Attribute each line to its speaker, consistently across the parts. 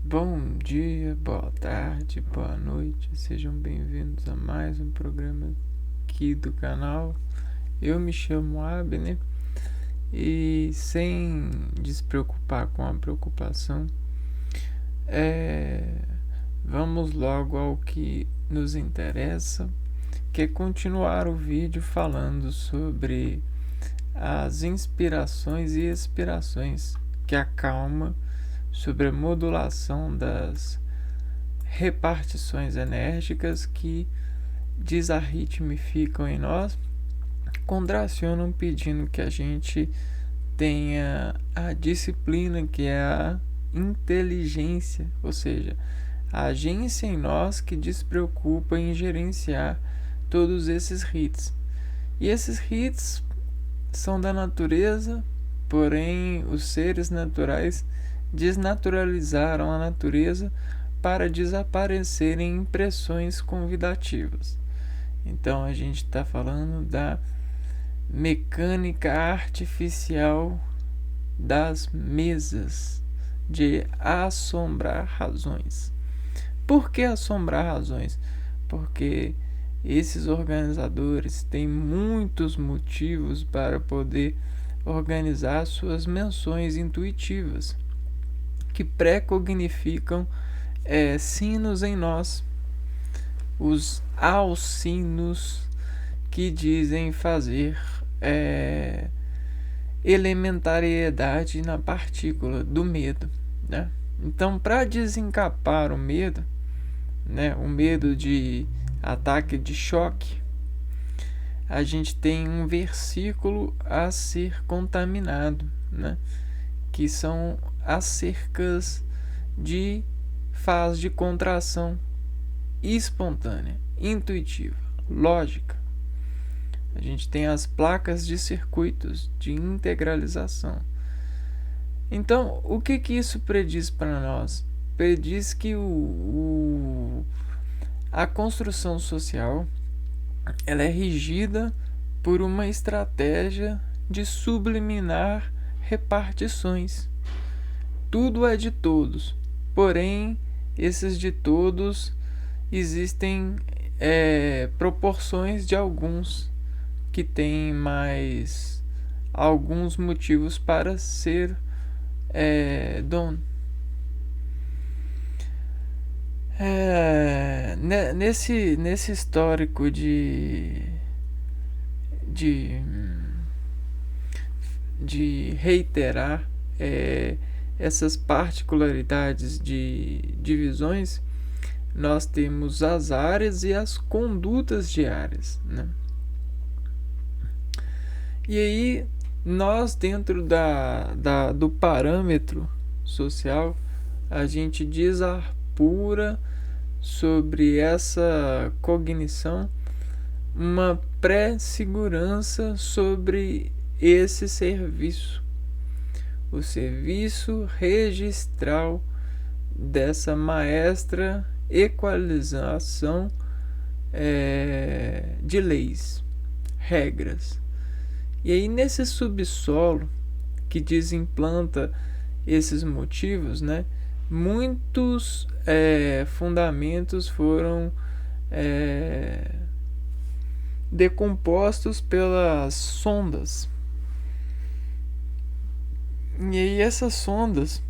Speaker 1: Bom dia, boa tarde, boa noite, sejam bem-vindos a mais um programa aqui do canal. Eu me chamo Abner e, sem despreocupar com a preocupação, vamos logo ao que nos interessa, que é continuar o vídeo falando sobre as inspirações e expirações que acalma sobre a modulação das repartições enérgicas que desarritmificam em nós, contracionam pedindo que a gente tenha a disciplina, que é a inteligência, ou seja, a agência em nós que despreocupa em gerenciar todos esses hits. E esses hits são da natureza, porém os seres naturais desnaturalizaram a natureza para desaparecerem impressões convidativas. Então a gente está falando da mecânica artificial das mesas, de assombrar razões. Por que assombrar razões? Porque esses organizadores têm muitos motivos para poder organizar suas menções intuitivas, que pré-cognificam sinos em nós, os alsinos que dizem fazer elementariedade na partícula do medo, né? Então, para desencapar o medo, né, o medo de ataque de choque, a gente tem um versículo a ser contaminado, né, que são as cercas de fase de contração espontânea, intuitiva, lógica. A gente tem as placas de circuitos de integralização. Então, o que isso prediz para nós? Prediz que a construção social ela é regida por uma estratégia de subliminar repartições. Tudo é de todos, porém, esses de todos existem proporções de alguns que têm mais alguns motivos para ser dono. Nesse histórico de reiterar essas particularidades de divisões, nós temos as áreas e as condutas diárias, né? E aí, nós dentro do parâmetro social, a gente desapura sobre essa cognição uma pré-segurança sobre esse serviço, o serviço registral dessa maestra equalização de leis, regras. E aí, nesse subsolo que desimplanta esses motivos, né, muitos fundamentos foram decompostos pelas sondas. E aí, essas sondas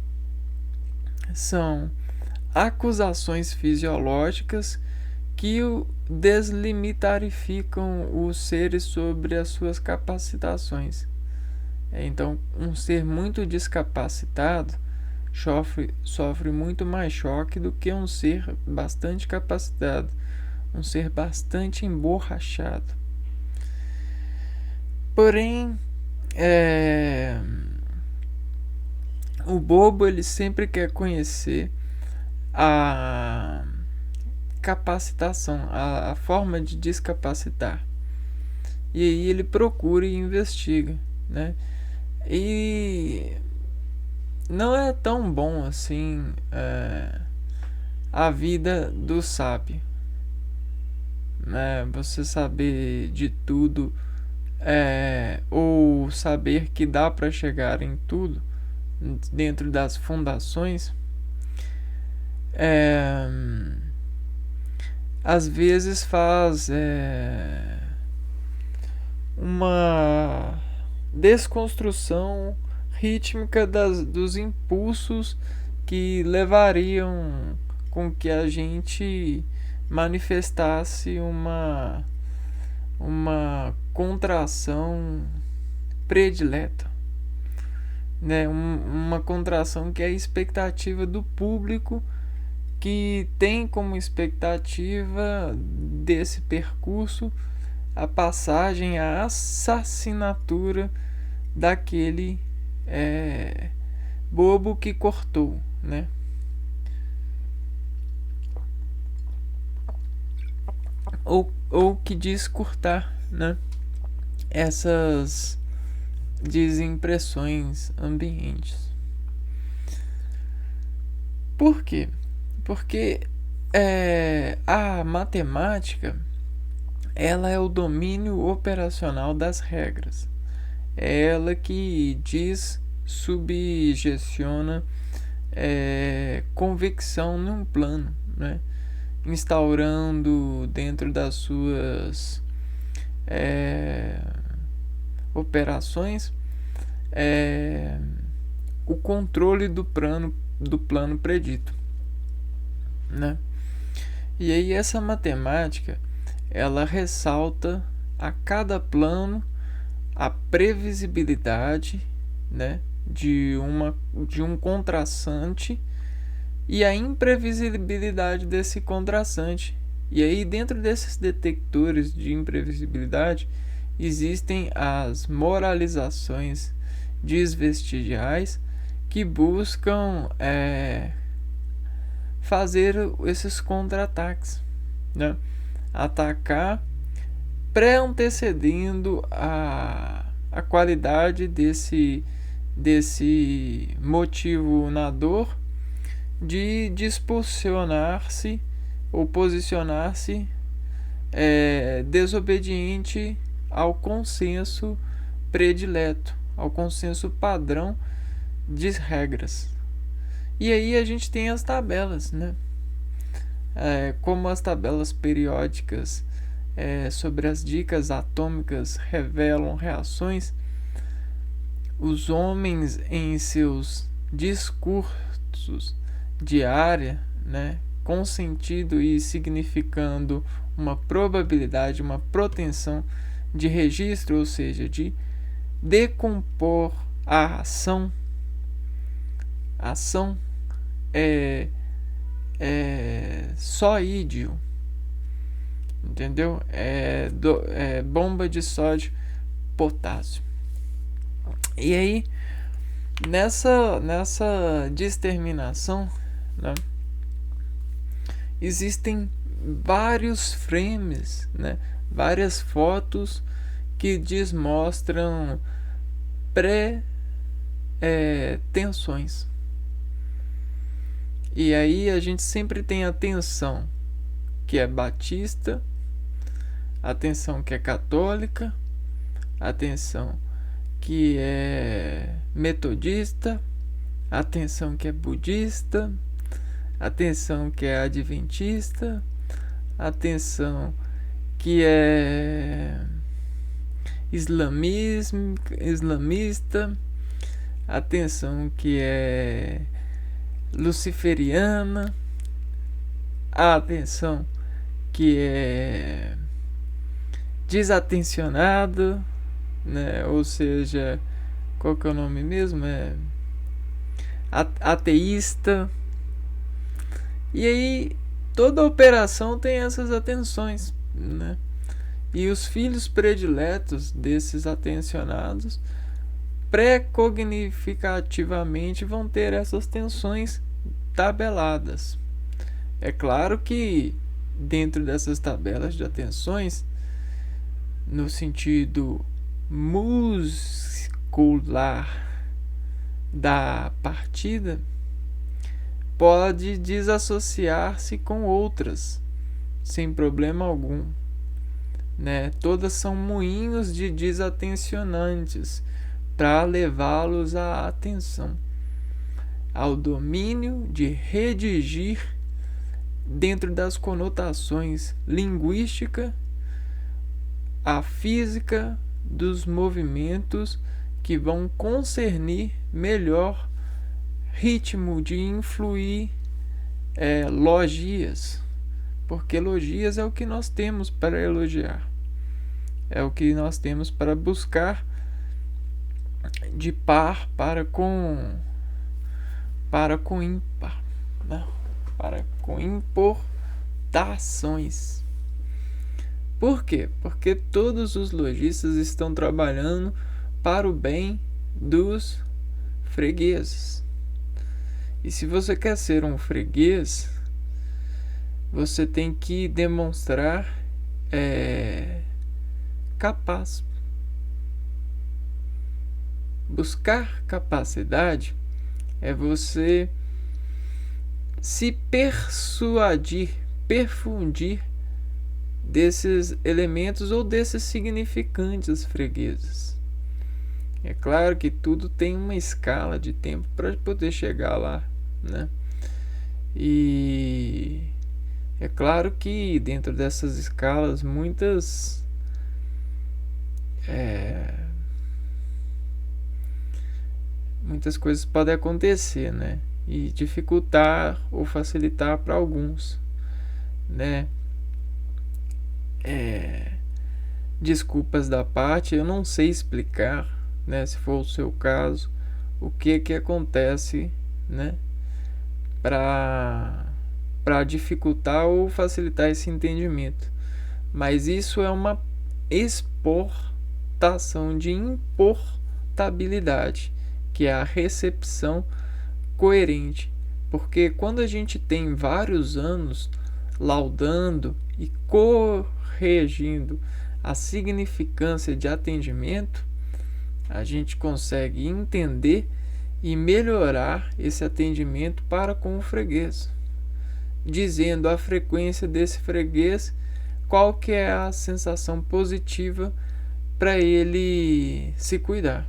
Speaker 1: são acusações fisiológicas que deslimitarificam os seres sobre as suas capacitações. Então, um ser muito descapacitado sofre muito mais choque do que um ser bastante capacitado, um ser bastante emborrachado. Porém, o bobo ele sempre quer conhecer a capacitação, a forma de descapacitar. E aí ele procura e investiga, né? E não é tão bom assim a vida do sábio, né? Você saber de tudo ou saber que dá para chegar em tudo dentro das fundações, é, às vezes faz uma desconstrução rítmica dos impulsos que levariam com que a gente manifestasse uma contração predileta, né? Uma contração que é a expectativa do público, que tem como expectativa desse percurso a passagem, a assassinatura daquele bobo que cortou, né? Ou que diz cortar, né? Essas desimpressões ambientes. Por quê? Porque a matemática, ela é o domínio operacional das regras. É ela que subjeciona convecção num plano, né? Instaurando dentro das suas operações o controle do plano predito, né? E aí essa matemática, ela ressalta a cada plano a previsibilidade, né, de um contrastante e a imprevisibilidade desse contrastante. E aí dentro desses detectores de imprevisibilidade existem as moralizações desvestigiais que buscam fazer esses contra-ataques, né? Atacar pré-antecedendo a qualidade desse motivo na dor de disposicionar-se ou posicionar-se desobediente ao consenso predileto, ao consenso padrão de regras. E aí a gente tem as tabelas, né? Como as tabelas periódicas sobre as dicas atômicas revelam reações, os homens em seus discursos de área, né, com sentido e significando uma probabilidade, uma propensão de registro, ou seja, de decompor a ação. A ação é soídio, entendeu? Bomba de sódio, potássio. E aí, nessa determinação, né, existem vários frames, né, várias fotos que desmostram tensões. E aí a gente sempre tem a tensão que é batista, a tensão que é católica, a tensão que é metodista, a tensão que é budista, a tensão que é adventista, a tensão que é islamista, a tensão que é luciferiana, a atenção que é desatencionado, né? Ou seja, qual que é o nome mesmo? Ateísta. E aí toda operação tem essas atenções, né? E os filhos prediletos desses atencionados pré-cognificativamente vão ter essas tensões tabeladas. É claro que dentro dessas tabelas de atenções, no sentido muscular da partida, pode desassociar-se com outras sem problema algum, né? Todas são moinhos de desatencionantes para levá-los à atenção, ao domínio de redigir dentro das conotações linguística, a física dos movimentos que vão concernir melhor ritmo de influir logias, porque logias é o que nós temos para elogiar, é o que nós temos para buscar de par para com ímpar, né? Para com importações. Por quê? Porque todos os lojistas estão trabalhando para o bem dos fregueses. E se você quer ser um freguês, você tem que demonstrar capaz. Buscar capacidade é você se perfundir desses elementos ou desses significantes fregueses. É claro que tudo tem uma escala de tempo para poder chegar lá, né? E é claro que dentro dessas escalas muitas coisas podem acontecer, né? E dificultar ou facilitar para alguns, né? Desculpas da parte, eu não sei explicar, né, se for o seu caso, o que acontece, né, para dificultar ou facilitar esse entendimento. Mas isso é uma exportação de importabilidade, que é a recepção coerente. Porque quando a gente tem vários anos laudando e corrigindo a significância de atendimento, a gente consegue entender e melhorar esse atendimento para com o freguês, dizendo a frequência desse freguês, qual que é a sensação positiva para ele se cuidar.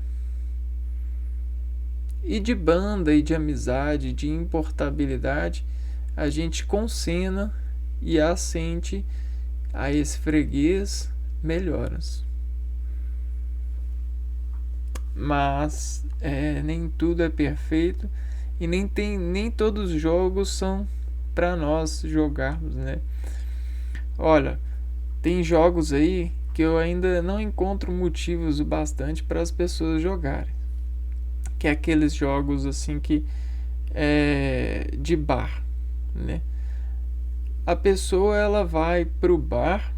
Speaker 1: E de banda e de amizade, de importabilidade, a gente concena e assente a esse freguês melhoras. Mas nem tudo é perfeito e nem todos os jogos são para nós jogarmos, né? Olha, tem jogos aí que eu ainda não encontro motivos o bastante para as pessoas jogarem, que é aqueles jogos assim que de bar, né? A pessoa ela vai pro bar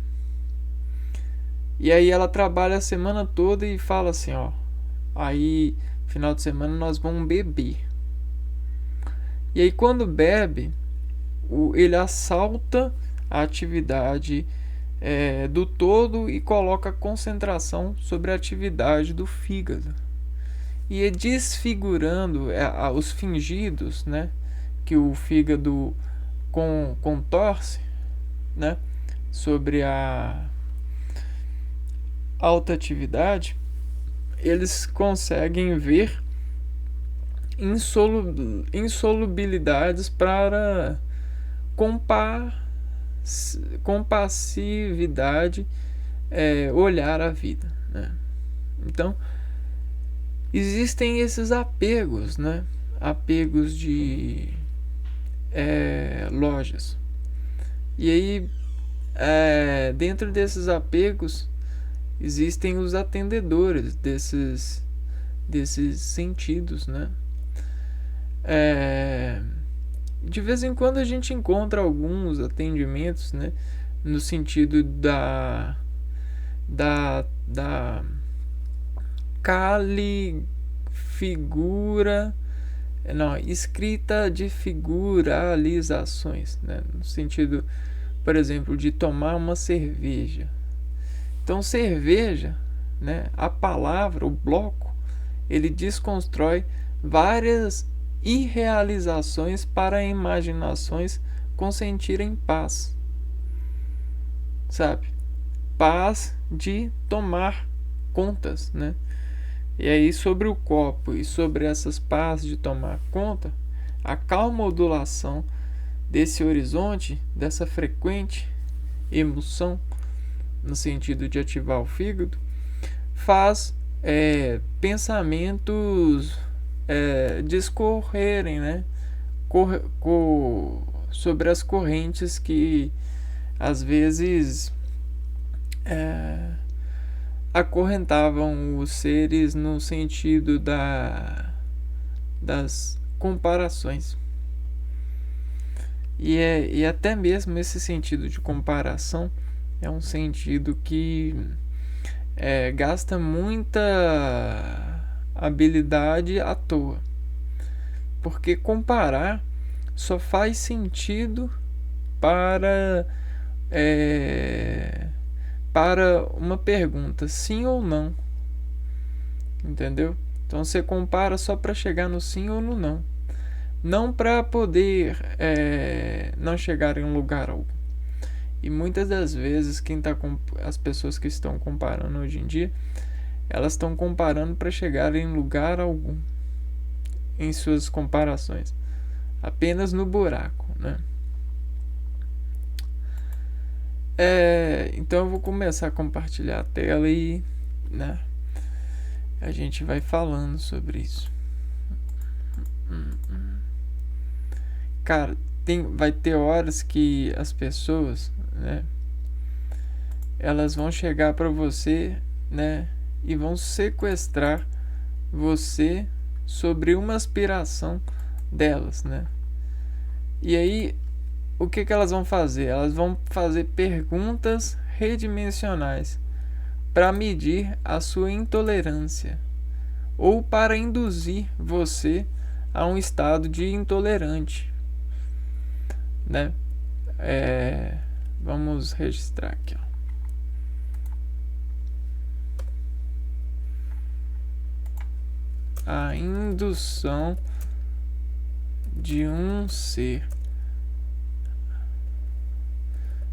Speaker 1: e aí ela trabalha a semana toda e fala assim, ó, aí final de semana nós vamos beber. E aí quando bebe, ele assalta a atividade do todo e coloca concentração sobre a atividade do fígado. E é desfigurando os fingidos, né, que o fígado contorce, né, sobre a alta atividade, eles conseguem ver insolubilidades para compassividade, olhar a vida, né? Então existem esses apegos, né? Apegos de lojas. E aí dentro desses apegos existem os atendedores desses sentidos, né? De vez em quando a gente encontra alguns atendimentos, né, no sentido da escrita de figuralizações, né, no sentido, por exemplo, de tomar uma cerveja. Então, cerveja, né, a palavra, o bloco, ele desconstrói várias irrealizações para imaginações consentirem paz, sabe? Paz de tomar contas, né? E aí sobre o copo e sobre essas paz de tomar conta, a calmodulação desse horizonte, dessa frequente emoção, no sentido de ativar o fígado, faz pensamentos discorrerem, né? Sobre as correntes que às vezes acorrentavam os seres no sentido das comparações. E até mesmo esse sentido de comparação é um sentido que gasta muita habilidade à toa. Porque comparar só faz sentido para uma pergunta, sim ou não. Entendeu? Então você compara só para chegar no sim ou no não. Não para poder não chegar em um lugar algum. E muitas das vezes as pessoas que estão comparando hoje em dia, elas estão comparando para chegar em lugar algum em suas comparações, apenas no buraco, né? Então eu vou começar a compartilhar a tela e, né, a gente vai falando sobre isso. Cara, vai ter horas que as pessoas, né, elas vão chegar para você, né, e vão sequestrar você sobre uma aspiração delas, né? E aí, o que elas vão fazer? Elas vão fazer perguntas redimensionais para medir a sua intolerância ou para induzir você a um estado de intolerante, né? Vamos registrar aqui, ó. A indução de um ser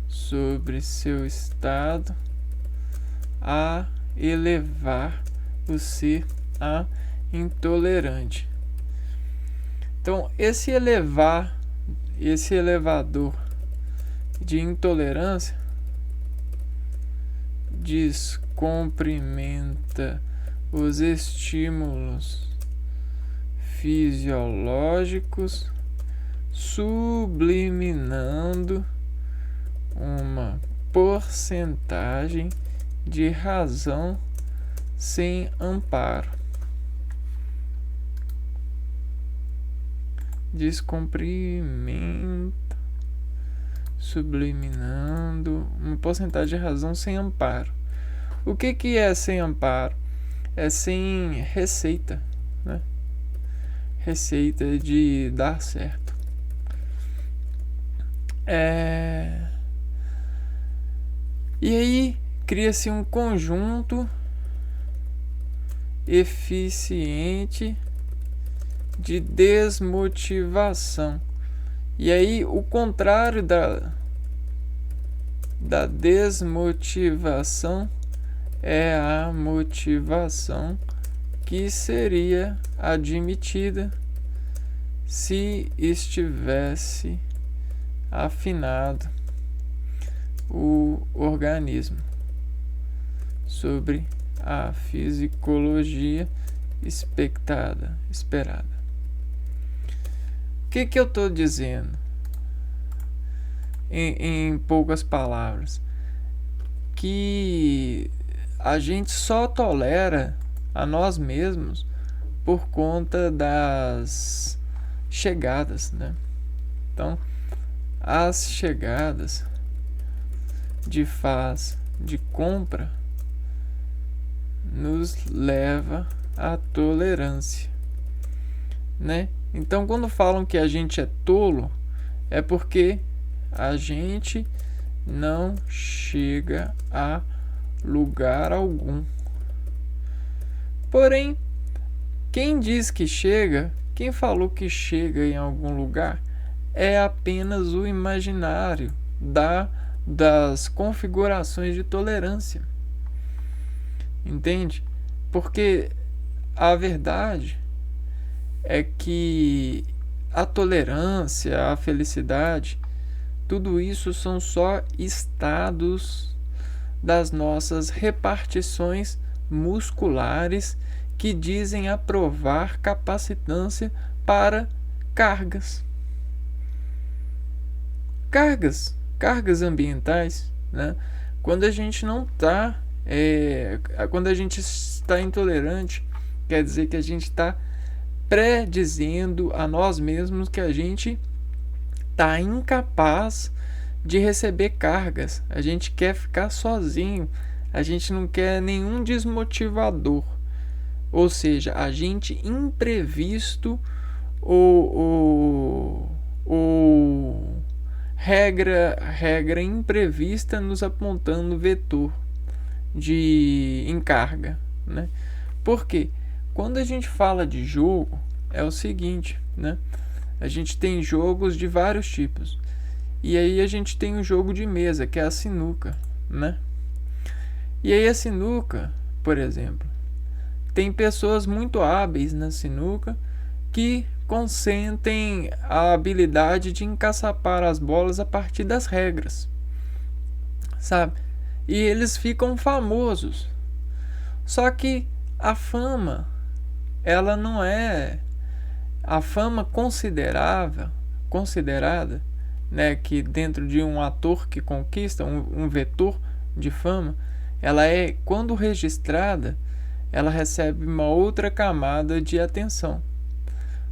Speaker 1: sobre seu estado a elevar o ser a intolerante. Então, esse elevador de intolerância descomprimenta os estímulos fisiológicos, subliminando uma porcentagem de razão sem amparo. Descomprimenta, subliminando uma porcentagem de razão sem amparo. O que é sem amparo? É sem receita, né? Receita de dar certo. E aí cria-se um conjunto eficiente de desmotivação. E aí o contrário da desmotivação é a motivação, que seria admitida se estivesse afinado o organismo sobre a fisicologia esperada. O que eu estou dizendo? Em poucas palavras, que a gente só tolera a nós mesmos por conta das chegadas, né? Então, as chegadas de compra nos leva à tolerância, né? Então, quando falam que a gente é tolo, é porque a gente não chega a lugar algum. Porém, quem diz que chega, quem falou que chega em algum lugar, é apenas o imaginário das configurações de tolerância. Entende? Porque a verdade é que a tolerância, a felicidade, tudo isso são só estados das nossas repartições musculares que dizem aprovar capacitância para cargas. Cargas ambientais, né? Quando a gente não está, quando a gente está intolerante, quer dizer que a gente está predizendo a nós mesmos que a gente está incapaz de receber cargas. A gente quer ficar sozinho, a gente não quer nenhum desmotivador, ou seja, a gente imprevisto ou regra imprevista nos apontando vetor de encarga, né? Por quê? Quando a gente fala de jogo, é o seguinte, né? A gente tem jogos de vários tipos. E aí a gente tem um jogo de mesa, que é a sinuca, né? E aí a sinuca, por exemplo, tem pessoas muito hábeis na sinuca que consentem a habilidade de encaçapar as bolas a partir das regras, sabe? E eles ficam famosos. Só que a fama, ela não é a fama considerada, né, que dentro de um ator que conquista um vetor de fama, ela é, quando registrada, ela recebe uma outra camada de atenção.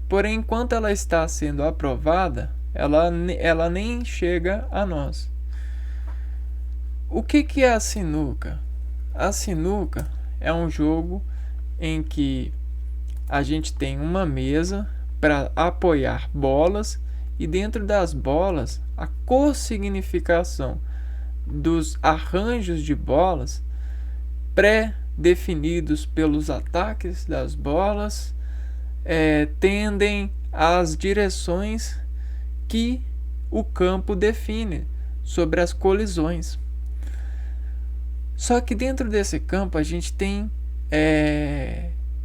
Speaker 1: Porém, enquanto ela está sendo aprovada, ela nem chega a nós. O que é a sinuca? A sinuca é um jogo em que a gente tem uma mesa para apoiar bolas e dentro das bolas a cossignificação dos arranjos de bolas pré-definidos pelos ataques das bolas tendem às direções que o campo define sobre as colisões. Só que dentro desse campo a gente tem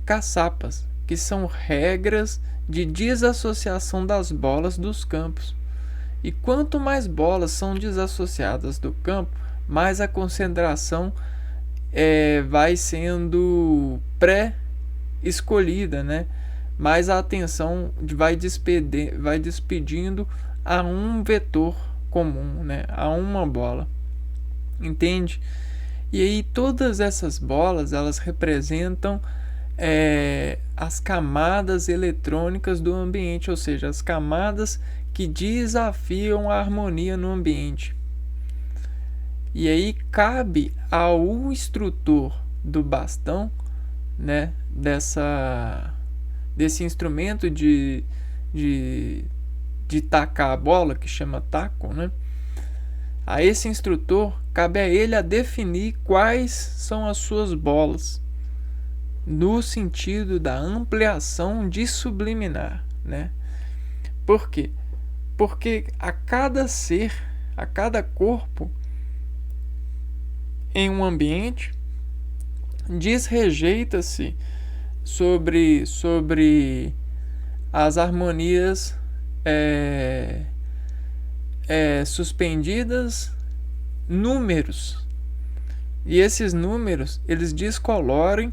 Speaker 1: caçapas, que são regras de desassociação das bolas dos campos. E quanto mais bolas são desassociadas do campo, mais a concentração vai sendo pré-escolhida, né? Mais a atenção vai despedindo a um vetor comum, né? A uma bola. Entende? E aí todas essas bolas, elas representam as camadas eletrônicas do ambiente, ou seja, as camadas que desafiam a harmonia no ambiente. E aí cabe ao instrutor do bastão, né, desse instrumento de tacar a bola, que chama taco, né? A esse instrutor, cabe a ele a definir quais são as suas bolas, no sentido da ampliação de subliminar, né? Por quê? Porque a cada ser, a cada corpo em um ambiente, desrejeita-se sobre as harmonias suspendidas números. E esses números, eles descolorem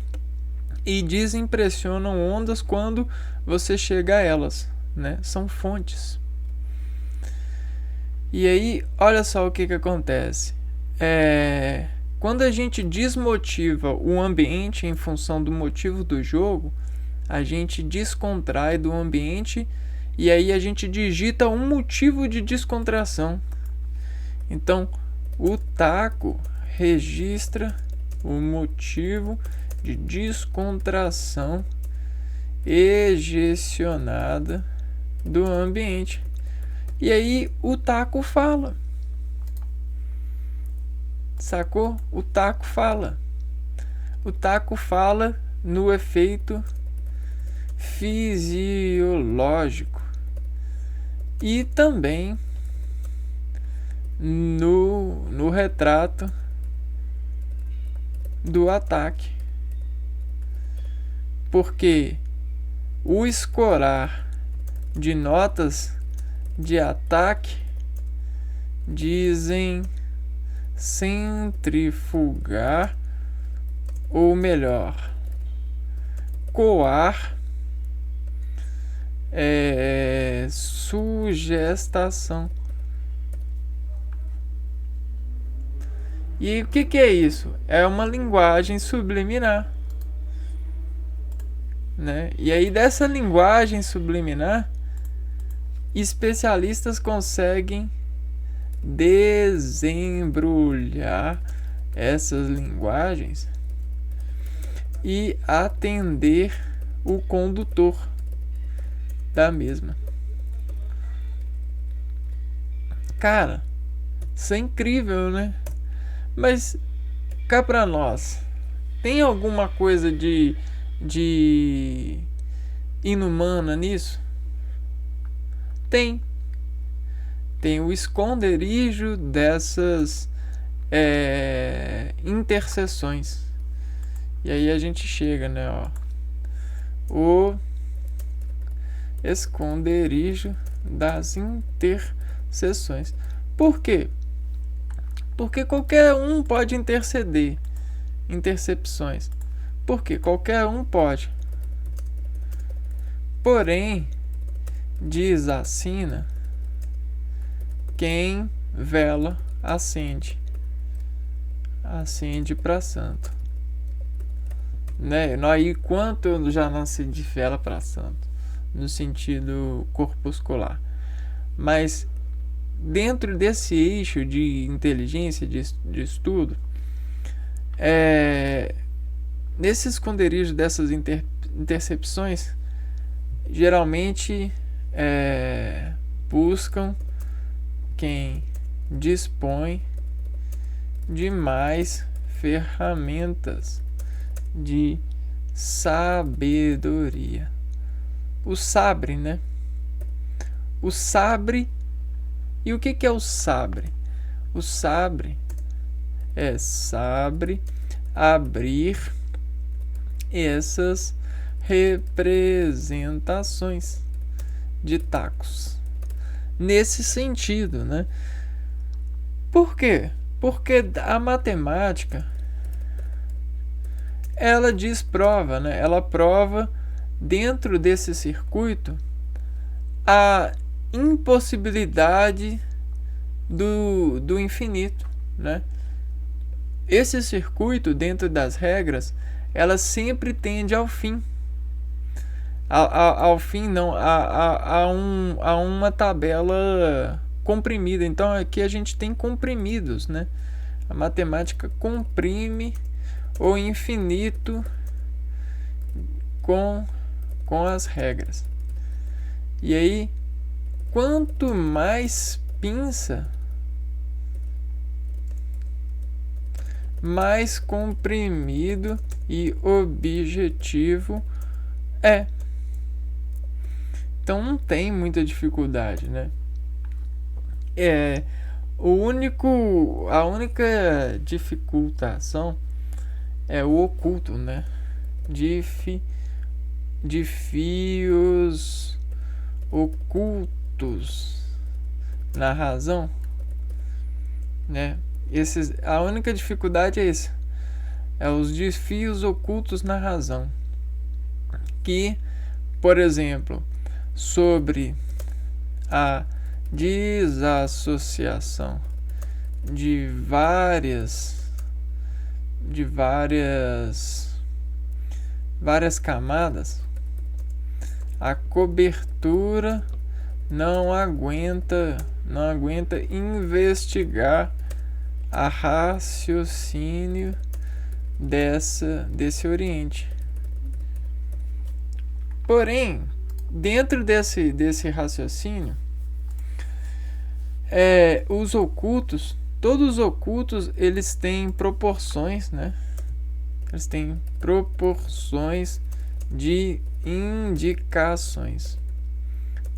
Speaker 1: e desimpressionam ondas quando você chega a elas, né? São fontes. E aí, olha só o que acontece. Quando a gente desmotiva o ambiente em função do motivo do jogo, a gente descontrai do ambiente e aí a gente digita um motivo de descontração. Então, o taco registra o motivo de descontração ejecionada do ambiente. E aí o taco fala. Sacou? O taco fala. O taco fala no efeito fisiológico e também no retrato do ataque. Porque o escorar de notas de ataque dizem centrifugar, ou melhor, coar, sugestação. E o que é isso? É uma linguagem subliminar, né? E aí dessa linguagem subliminar, especialistas conseguem desembrulhar essas linguagens e atender o condutor da mesma. Cara, isso é incrível, né? Mas cá pra nós, tem alguma coisa de inumana nisso? Tem o esconderijo dessas interseções. E aí a gente chega, né, ó, o esconderijo das interseções. Por quê? Porque qualquer um pode interceder intercepções. Porque qualquer um pode. Porém, diz a sina, quem vela acende. Acende para santo. Né? E quanto eu já não acendi vela para santo, no sentido corpuscular. Mas dentro desse eixo de inteligência, de estudo, nesse esconderijo dessas intercepções, geralmente buscam quem dispõe de mais ferramentas de sabedoria. O sabre, né? O sabre. E o que é o sabre? O sabre é sabre abrir essas representações de tacos. Nesse sentido, né? Por quê? Porque a matemática, ela desprova, né? Ela prova dentro desse circuito a impossibilidade do infinito, né? Esse circuito, dentro das regras, ela sempre tende ao fim. Ao fim não, a uma tabela comprimida. Então aqui a gente tem comprimidos, né? A matemática comprime o infinito com as regras. E aí, quanto mais pinça, mais comprimido e objetivo é. Então não tem muita dificuldade, né? A única dificultação é o oculto, né? De fios ocultos na razão, né? A única dificuldade é esse, os desfios ocultos na razão, que, por exemplo, sobre a desassociação de várias camadas, a cobertura não aguenta investigar a raciocínio desse Oriente. Porém, dentro desse raciocínio, os ocultos, todos os ocultos, eles têm proporções, né? Eles têm proporções de indicações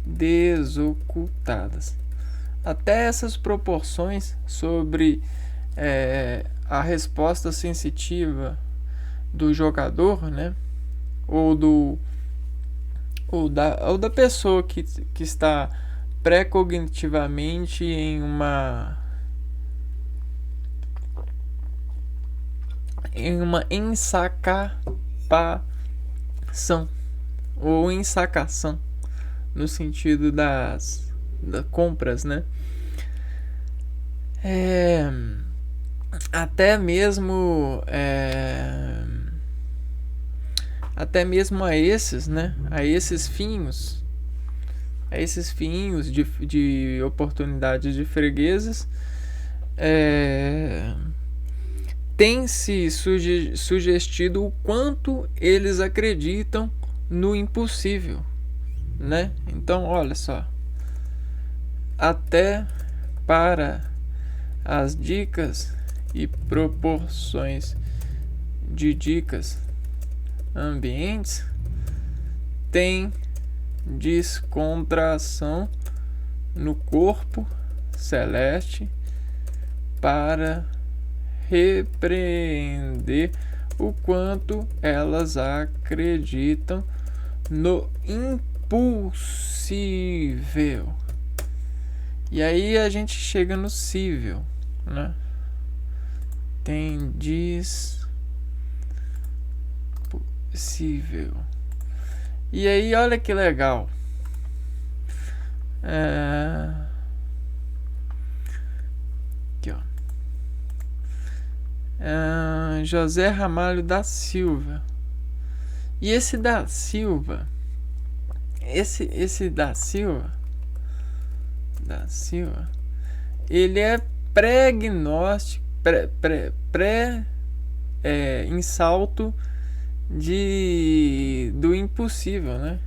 Speaker 1: desocultadas. Até essas proporções sobre a resposta sensitiva do jogador, né? ou ou da pessoa que está pré-cognitivamente em uma ensacapação ou ensacação, no sentido das compras, né? Até mesmo a esses, né? A esses finhos de oportunidades de fregueses, tem se sugestido o quanto eles acreditam no impossível, né? Então, olha só, até para as dicas e proporções de dicas ambientes, tem descontração no corpo celeste para repreender o quanto elas acreditam no impossível. E aí a gente chega no cível, né? Tem possível. E aí olha que legal. Aqui, ó. José Ramalho da Silva. E esse da Silva, ele é pré-gnóstico, em salto do impossível, né?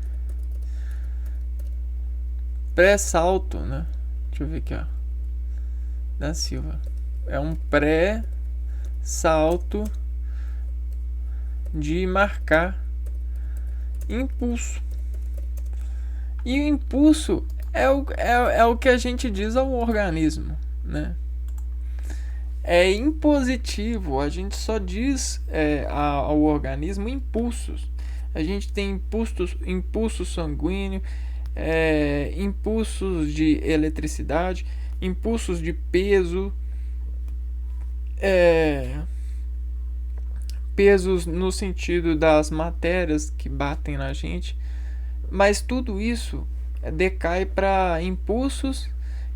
Speaker 1: Pré-salto, né? Deixa eu ver aqui, ó. Da Silva. É um pré-salto de marcar impulso. E o impulso é o que a gente diz ao organismo, né? É impositivo, a gente só diz ao organismo impulsos. A gente tem impulso sanguíneo, impulsos de eletricidade, impulsos de peso, pesos no sentido das matérias que batem na gente, mas tudo isso decai para impulsos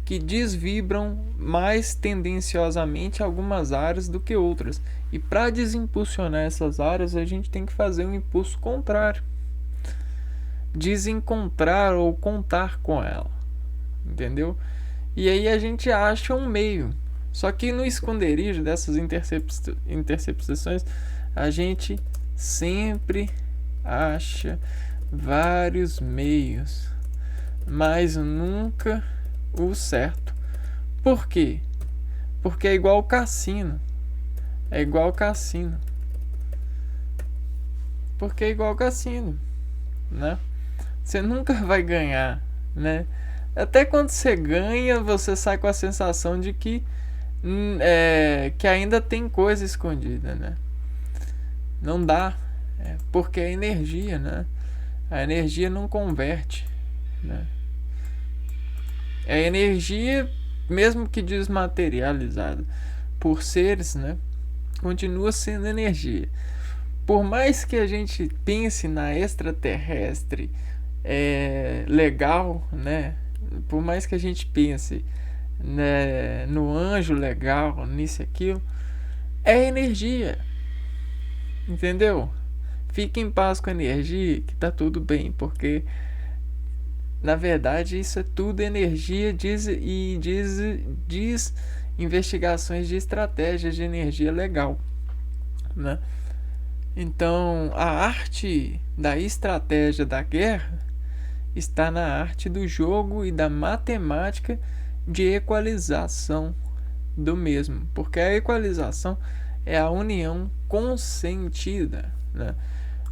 Speaker 1: que desvibram mais tendenciosamente algumas áreas do que outras. E para desimpulsionar essas áreas, a gente tem que fazer um impulso contrário. Desencontrar ou contar com ela. Entendeu? E aí a gente acha um meio. Só que no esconderijo dessas interceptações, a gente sempre acha vários meios, mas nunca o certo. Por quê? Porque é igual cassino. Porque é igual cassino, né? Você nunca vai ganhar, né? Até quando você ganha, você sai com a sensação de que ainda tem coisa escondida, né? Não dá, porque é energia, né? A energia não converte, né? É energia, mesmo que desmaterializada por seres, né? Continua sendo energia. Por mais que a gente pense na extraterrestre legal, né? Por mais que a gente pense, né, no anjo legal, nisso e aquilo, é energia. Entendeu? Fique em paz com a energia, que tá tudo bem, porque na verdade isso é tudo energia, diz investigações de estratégias de energia legal, né? Então, a arte da estratégia da guerra está na arte do jogo e da matemática de equalização do mesmo, porque a equalização é a união consentida, né?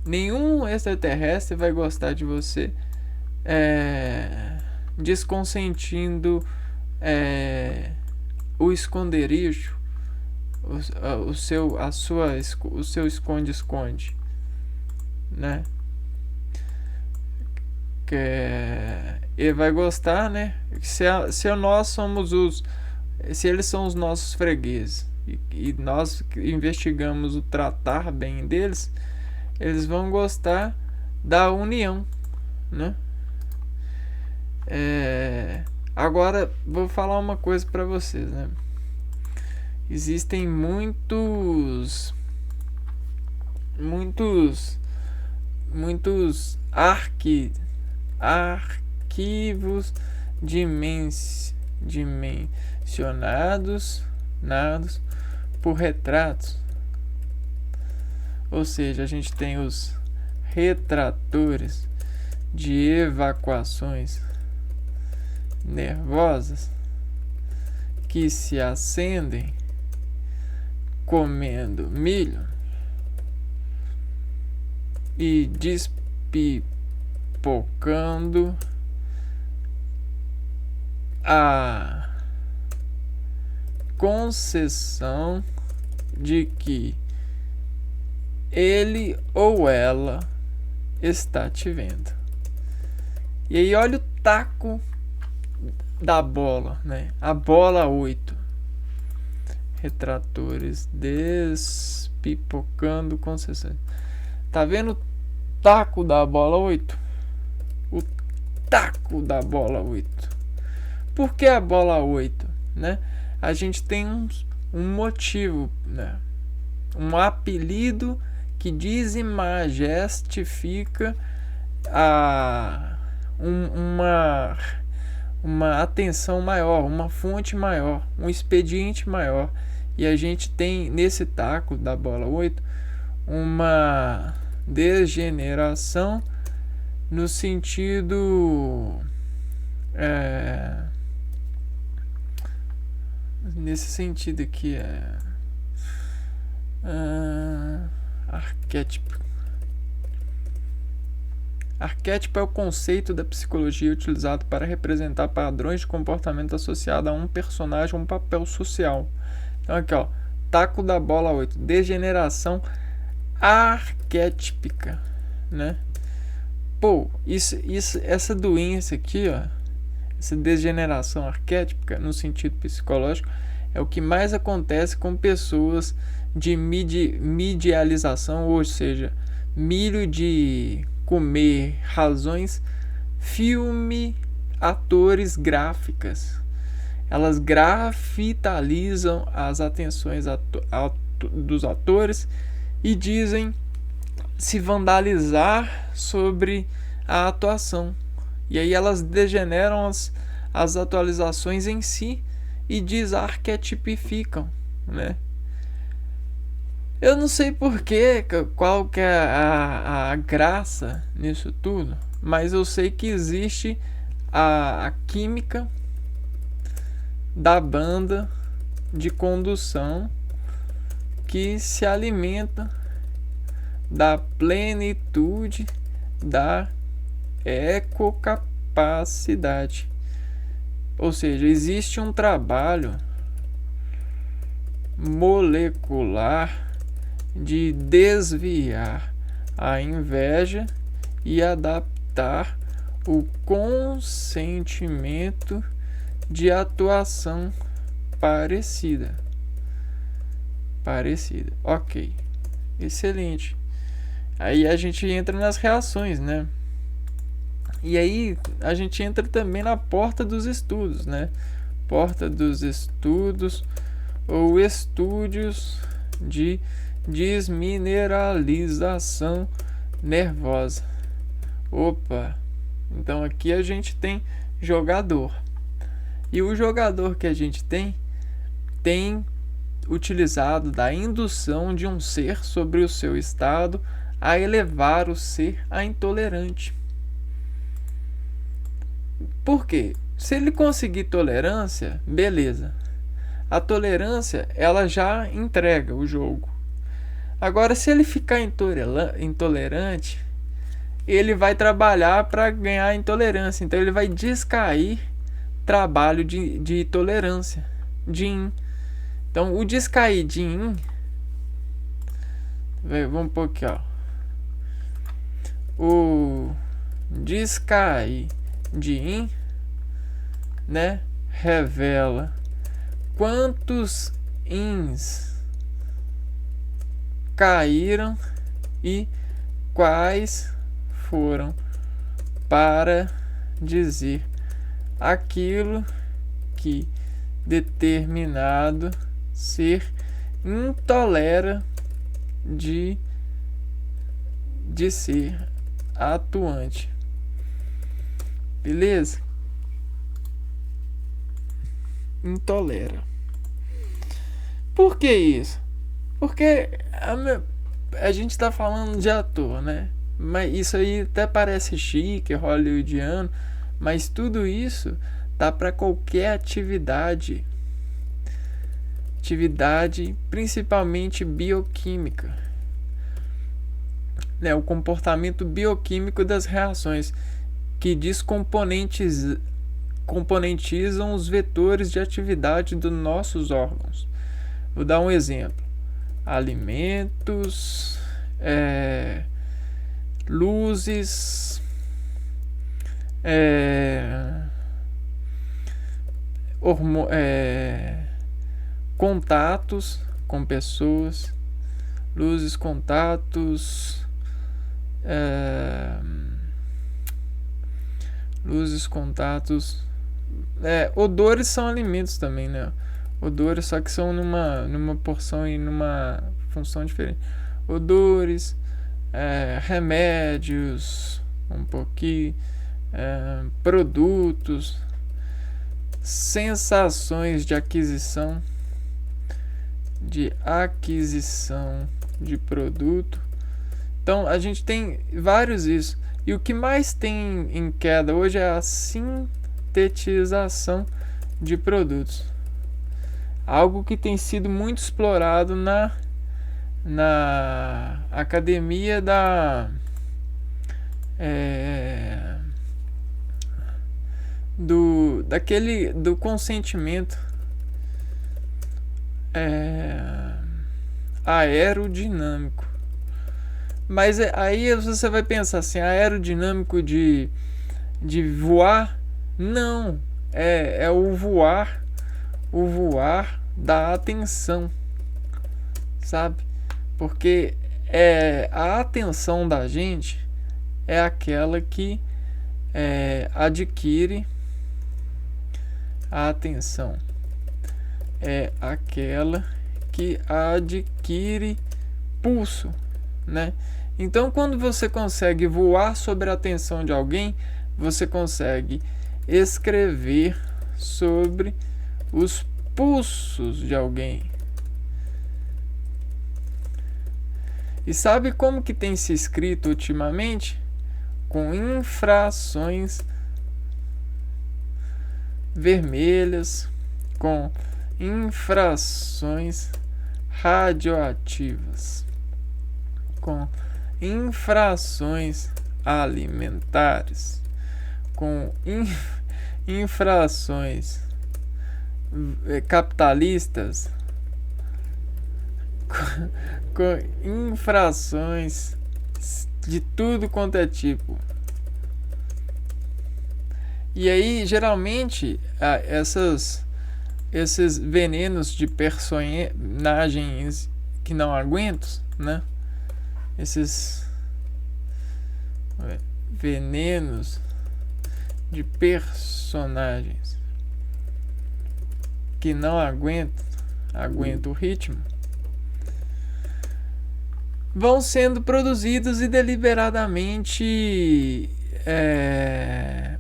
Speaker 1: Nenhum extraterrestre vai gostar de você desconsentindo o esconderijo, o seu esconde-esconde, né? ele vai gostar, né? Se nós somos se eles são os nossos fregueses e nós investigamos o tratar bem deles, eles vão gostar da união, né? Agora vou falar uma coisa para vocês, né? Existem muitos arquivos dimensionados por retratos. Ou seja, a gente tem os retratores de evacuações nervosas que se acendem comendo milho e despipocando a concessão de que ele ou ela está te vendo. E aí olha o taco da bola, né? A bola 8. Retratores despipocando concessões. Tá vendo o taco da bola 8? O taco da bola 8. Por que a bola 8, né? A gente tem um motivo, né? Um apelido que desmagestifica uma atenção maior, uma fonte maior, um expediente maior. E a gente tem nesse taco da bola 8 uma degeneração no sentido nesse sentido aqui arquétipo. Arquétipo é o conceito da psicologia utilizado para representar padrões de comportamento associado a um personagem ou um papel social. Então aqui, ó, taco da bola 8, degeneração arquetípica, né? Pô, essa doença aqui, ó, essa degeneração arquetípica no sentido psicológico é o que mais acontece com pessoas de medialização, ou seja, milho de comer, razões, filme, atores, gráficas. Elas grafitalizam as atenções dos atores e dizem se vandalizar sobre a atuação. E aí elas degeneram as atualizações em si e desarquetipificam, né? Eu não sei qual que é a graça nisso tudo, mas eu sei que existe a química da banda de condução que se alimenta da plenitude da ecocapacidade. Ou seja, existe um trabalho molecular de desviar a inveja e adaptar o consentimento de atuação parecida. Ok, excelente. Aí a gente entra nas reações, né? E aí a gente entra também na porta dos estudos, né? Porta dos estudos ou estúdios de desmineralização nervosa. Opa! Então aqui a gente tem jogador. E o jogador que a gente tem utilizado da indução de um ser sobre o seu estado a elevar o ser a intolerante. Por quê? Se ele conseguir tolerância, beleza. A tolerância, ela já entrega o jogo. Agora, se ele ficar intolerante, ele vai trabalhar para ganhar intolerância. Então, ele vai descair trabalho de tolerância, de yin. Então, o descair de yin, vamos pôr aqui, ó. descair de in, né, revela quantos ins caíram e quais foram para dizer aquilo que determinado ser intolera de ser atuante. Beleza? Intolera. Por que isso? Porque a gente está falando de ator, né? Mas isso aí até parece chique, hollywoodiano, mas tudo isso tá para qualquer atividade principalmente bioquímica, né? O comportamento bioquímico das reações que componentizam os vetores de atividade dos nossos órgãos. Vou dar um exemplo: alimentos, luzes, contatos com pessoas, luzes, contatos, odores são alimentos também, né? Odores, só que são numa porção e numa função diferente. Odores, remédios, um pouquinho, produtos, sensações de aquisição de produto. Então a gente tem vários isso. E o que mais tem em queda hoje é a sintetização de produtos. Algo que tem sido muito explorado na academia do consentimento aerodinâmico. Mas aí você vai pensar assim, aerodinâmico de voar? Não, é o voar da atenção, sabe? Porque a atenção da gente é aquela que adquire a atenção. É aquela que adquire pulso, né? Então, quando você consegue voar sobre a atenção de alguém, você consegue escrever sobre os pulsos de alguém. E sabe como que tem se escrito ultimamente? Com infrações vermelhas, com infrações radioativas, com infrações alimentares, com infrações capitalistas, com infrações de tudo quanto é tipo. E aí, geralmente, esses venenos de personagens que não aguentam, né? Esses venenos de personagens que não aguentam o ritmo, vão sendo produzidos e deliberadamente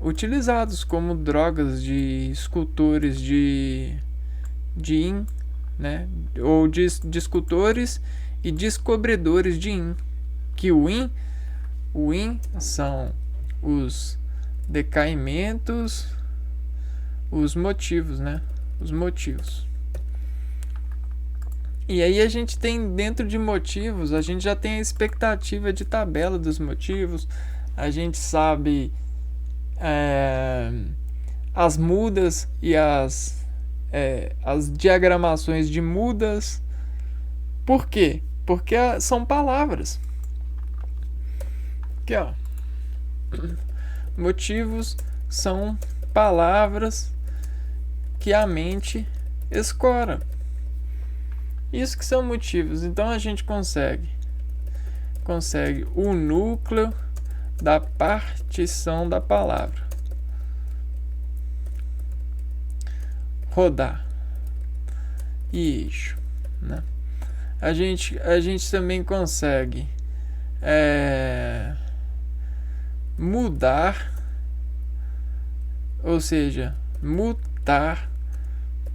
Speaker 1: utilizados como drogas de escultores de yin, né? Ou de escultores e descobridores de yin. Que o yin são os decaimentos, os motivos, né? Os motivos. E aí a gente tem, dentro de motivos, a gente já tem a expectativa de tabela dos motivos, a gente sabe as mudas e as diagramações de mudas. Por quê? Porque são palavras. Aqui, ó. Motivos são palavras que a mente escora. Isso que são motivos. Então a gente consegue o núcleo da partição da palavra. Rodar e eixo, né? A gente também consegue mudar, ou seja, mutar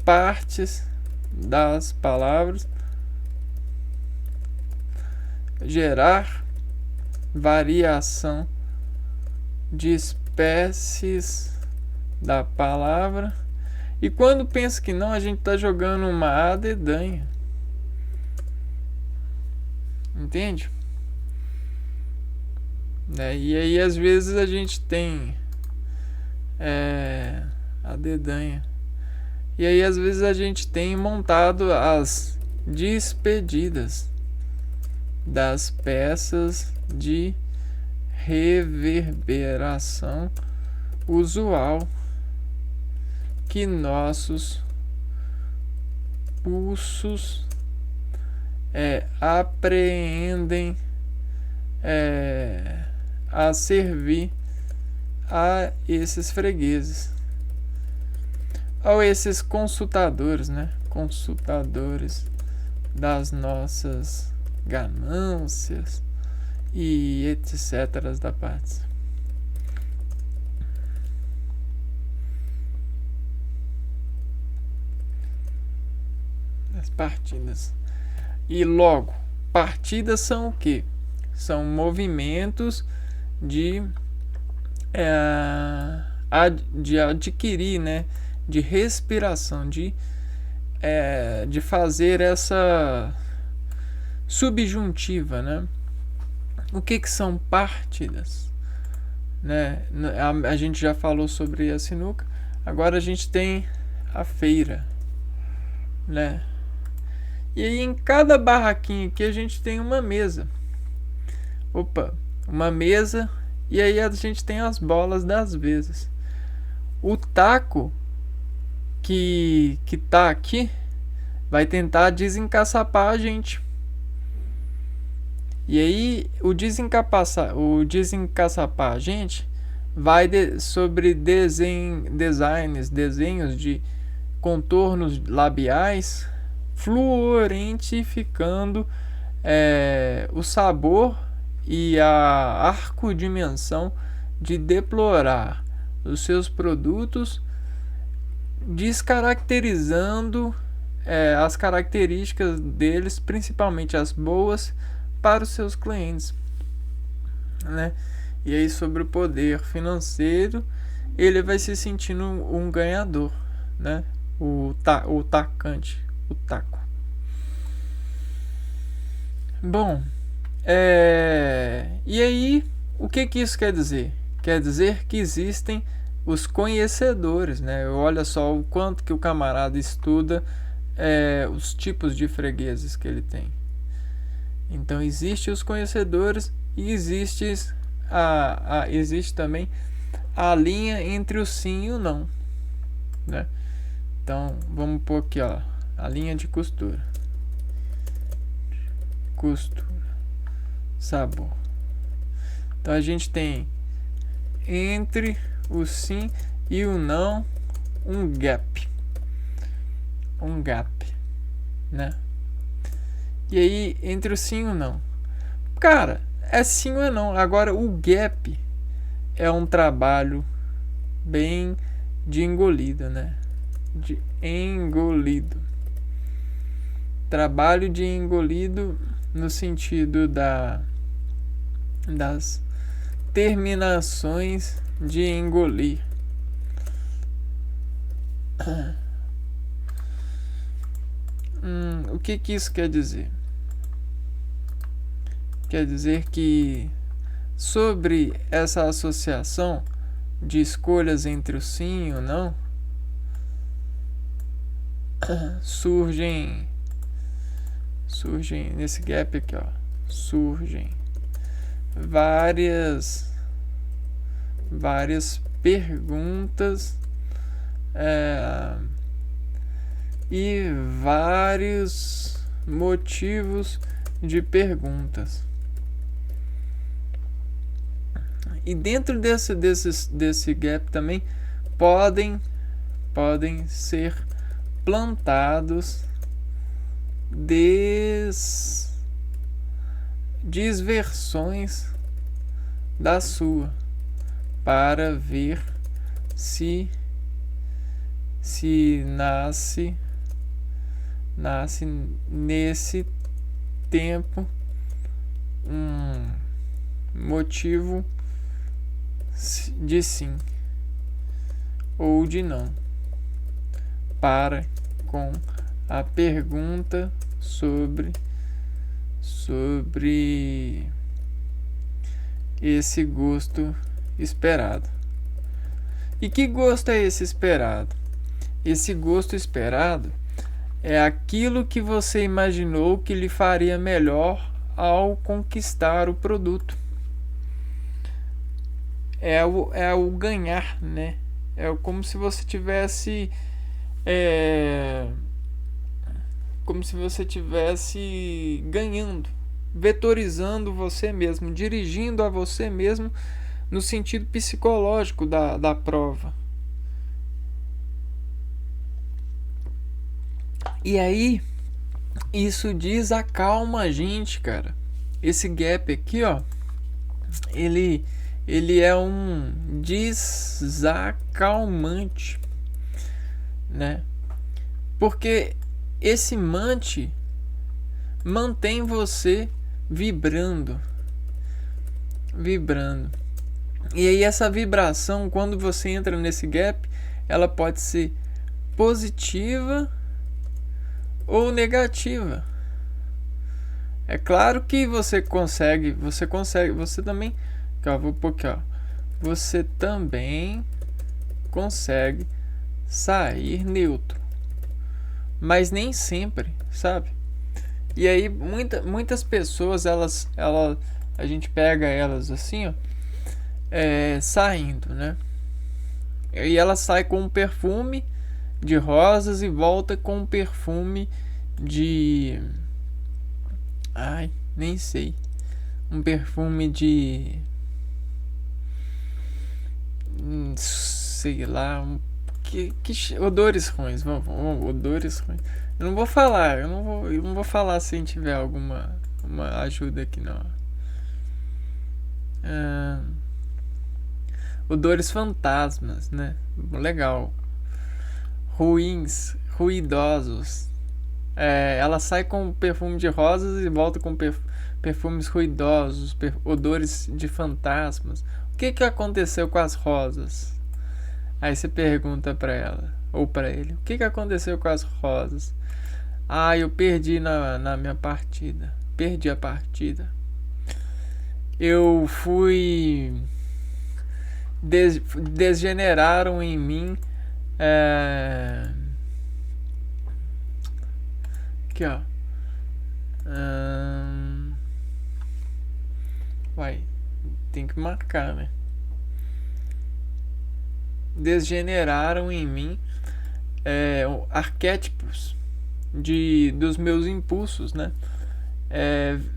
Speaker 1: partes das palavras, gerar variação de espécies da palavra. E quando pensa que não, a gente está jogando uma adedanha. Entende? E aí às vezes a gente tem a dedanha. E aí às vezes a gente tem montado as despedidas das peças de reverberação usual que nossos pulsos apreendem a servir a esses fregueses, ou esses consultadores, né? Consultadores das nossas ganâncias e etc. da parte. As partidas. E logo, partidas são o quê? São movimentos de adquirir, né? De respiração, de fazer essa subjuntiva, né? O que são partidas? Né? A gente já falou sobre a sinuca, agora a gente tem a feira, né? E aí em cada barraquinha aqui a gente tem uma mesa. Uma mesa, e aí a gente tem as bolas das vezes. O taco que tá aqui vai tentar desencaçapar a gente. E aí o desencaçapar a gente vai sobre desenhos de contornos labiais, fluorentificando o sabor e a arcodimensão de deplorar os seus produtos, descaracterizando as características deles, principalmente as boas, para os seus clientes, né? E aí sobre o poder financeiro, ele vai se sentindo um ganhador, né? O tacante, o taco. Bom, e aí o que isso quer dizer? Quer dizer que existem os conhecedores, né? Olha só o quanto que o camarada estuda os tipos de fregueses que ele tem. Então existem os conhecedores e existe também a linha entre o sim e o não, né? Então vamos pôr aqui, ó, a linha de costura, sabor. Então a gente tem entre o sim e o não um gap, né? E aí, entre o sim e o não. Cara, é sim ou é não. Agora, o gap é um trabalho bem de engolida, né? De engolido. Trabalho de engolido no sentido das terminações de engolir. O que isso quer dizer? Quer dizer que sobre essa associação de escolhas entre o sim e o não, surgem nesse gap aqui, ó, surgem várias várias perguntas e vários motivos de perguntas. E dentro desse gap também podem ser plantados disversões da sua, para ver se nasce nesse tempo um motivo de sim ou de não, para com a pergunta sobre esse gosto esperado. E que gosto é esse esperado? Esse gosto esperado é aquilo que você imaginou que lhe faria melhor ao conquistar o produto. É o ganhar, né? É como se você tivesse ganhando, vetorizando você mesmo, dirigindo a você mesmo no sentido psicológico da prova. E aí, isso desacalma a gente, cara. Esse gap aqui, ó, ele é um desacalmante, né? Porque esse mantém você vibrando. E aí essa vibração, quando você entra nesse gap, ela pode ser positiva ou negativa. É claro que você também, vou pôr aqui, ó. Você também consegue sair neutro, mas nem sempre, sabe? E aí muitas pessoas a gente pega elas assim, ó, saindo, né? E ela sai com um perfume de rosas e volta com um perfume de... nem sei. Um perfume de... sei lá... Que odores ruins. Odores ruins. Eu não vou falar sem tiver alguma ajuda aqui, não. Odores fantasmas, né? Legal. Ruidosos. Ela sai com perfume de rosas e volta com perfumes ruidosos, odores de fantasmas. O que aconteceu com as rosas? Aí você pergunta pra ela ou pra ele: o que aconteceu com as rosas? Eu perdi na minha partida. Perdi a partida. Eu fui... Desgeneraram em mim... Aqui, ó. Tem que marcar, né? Desgeneraram em mim arquétipos dos meus impulsos, né?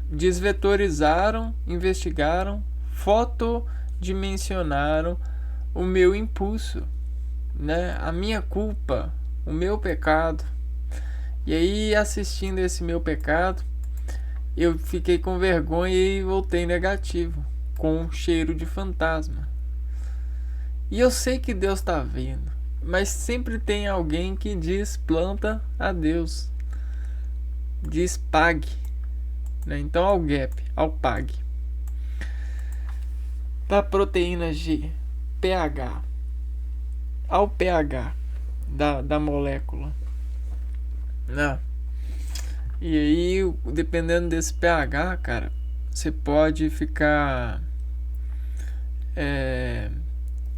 Speaker 1: Desvetorizaram, investigaram, fotodimensionaram o meu impulso, né? A minha culpa, o meu pecado. E aí, assistindo esse meu pecado, eu fiquei com vergonha e voltei negativo, com um cheiro de fantasma. E eu sei que Deus está vendo, mas sempre tem alguém que diz planta a Deus, diz pague, né? Então ao gap, ao pague, da proteína G, pH, ao pH da molécula, né? E aí, dependendo desse pH, cara, você pode ficar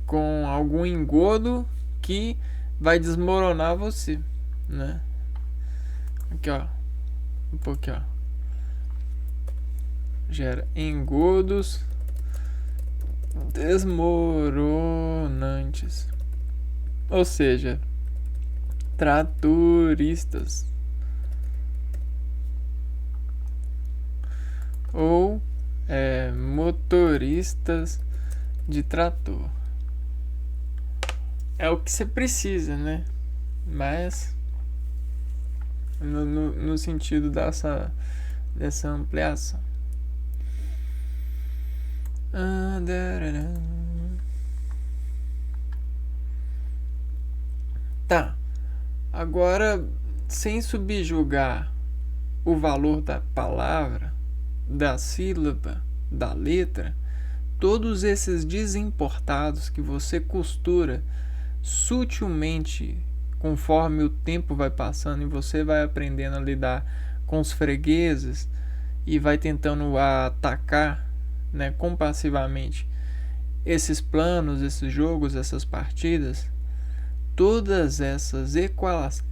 Speaker 1: com algum engodo que vai desmoronar você, né? Aqui, ó, um pouquinho, ó. Gera engodos desmoronantes, ou seja, tratoristas ou motoristas de trator. É o que você precisa, né? Mas no sentido dessa ampliação. Tá. Agora, sem subjugar o valor da palavra, da sílaba, da letra, todos esses desimportados que você costura sutilmente conforme o tempo vai passando e você vai aprendendo a lidar com os fregueses e vai tentando atacar, né, compassivamente esses planos, esses jogos, essas partidas, todas essas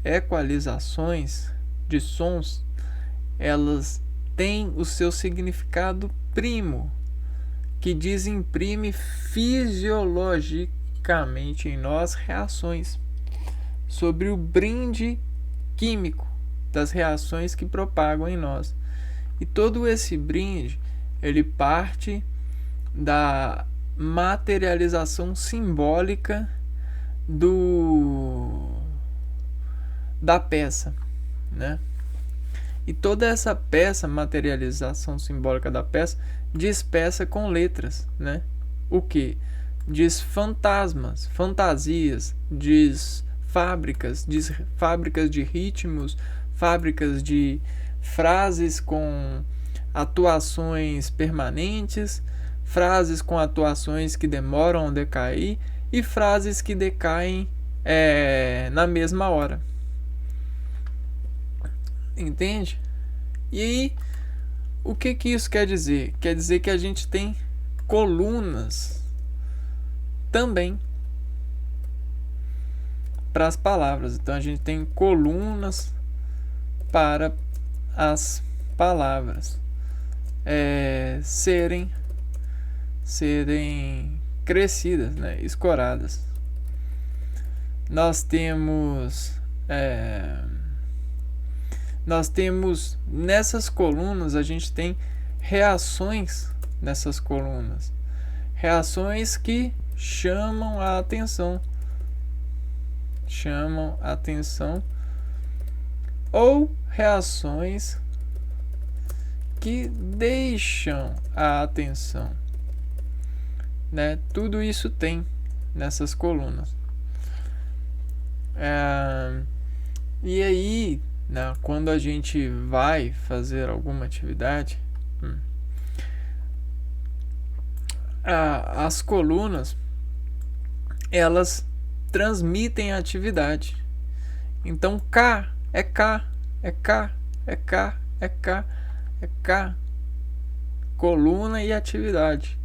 Speaker 1: equalizações de sons, elas têm o seu significado primo, que desimprime fisiologicamente em nós reações sobre o brinde químico das reações que propagam em nós. E todo esse brinde, ele parte da materialização simbólica da peça, né? E toda essa peça, materialização simbólica da peça, diz peça com letras, né? O que? Diz fantasmas, fantasias, diz fábricas de ritmos, fábricas de frases com atuações permanentes, frases com atuações que demoram a decair e frases que decaem na mesma hora. Entende? E aí, o que isso quer dizer? Quer dizer que a gente tem colunas também para as palavras. Então a gente tem colunas para as palavras serem crescidas, né, escoradas. Nós temos nessas colunas, a gente tem reações nessas colunas, reações que chamam a atenção, ou reações que deixam a atenção, né? Tudo isso tem nessas colunas. E aí, né, quando a gente vai fazer alguma atividade, as colunas, elas transmitem a atividade. Então K é K, é K, é K, é K, é K, coluna e atividade.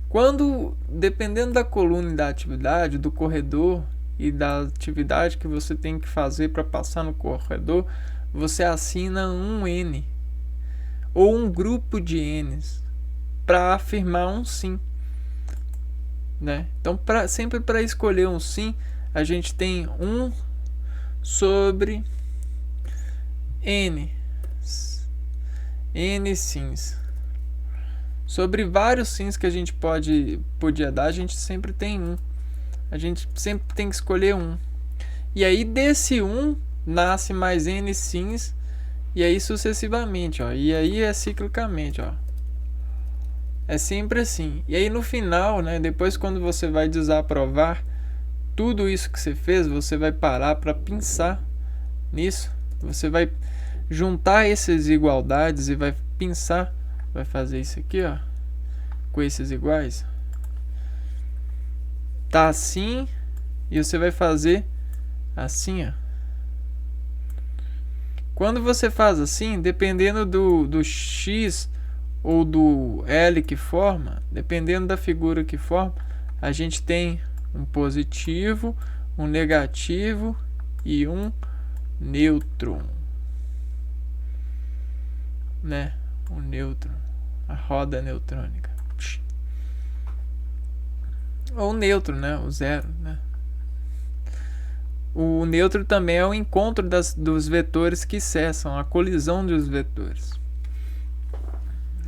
Speaker 1: Quando, dependendo da coluna e da atividade, do corredor e da atividade que você tem que fazer para passar no corredor, você assina um N ou um grupo de N's para afirmar um sim, né? Então, sempre para escolher um sim, a gente tem 1 sobre N sims. Sobre vários sims que a gente podia dar, a gente sempre tem um. A gente sempre tem que escolher um. E aí desse 1 nasce mais N sims. E aí sucessivamente, ó. E aí é ciclicamente, ó. É sempre assim. E aí no final, né, depois quando você vai desaprovar tudo isso que você fez, você vai parar para pensar nisso. Você vai juntar essas igualdades e vai pensar, vai fazer isso aqui, ó, com esses iguais. Tá assim, e você vai fazer assim, ó. Quando você faz assim, dependendo do X ou do L que forma, dependendo da figura que forma, a gente tem um positivo, um negativo e um nêutron, né? O nêutron, a roda neutrônica. Ou neutro, né? O zero, né? O neutro também é o encontro dos vetores que cessam, a colisão dos vetores.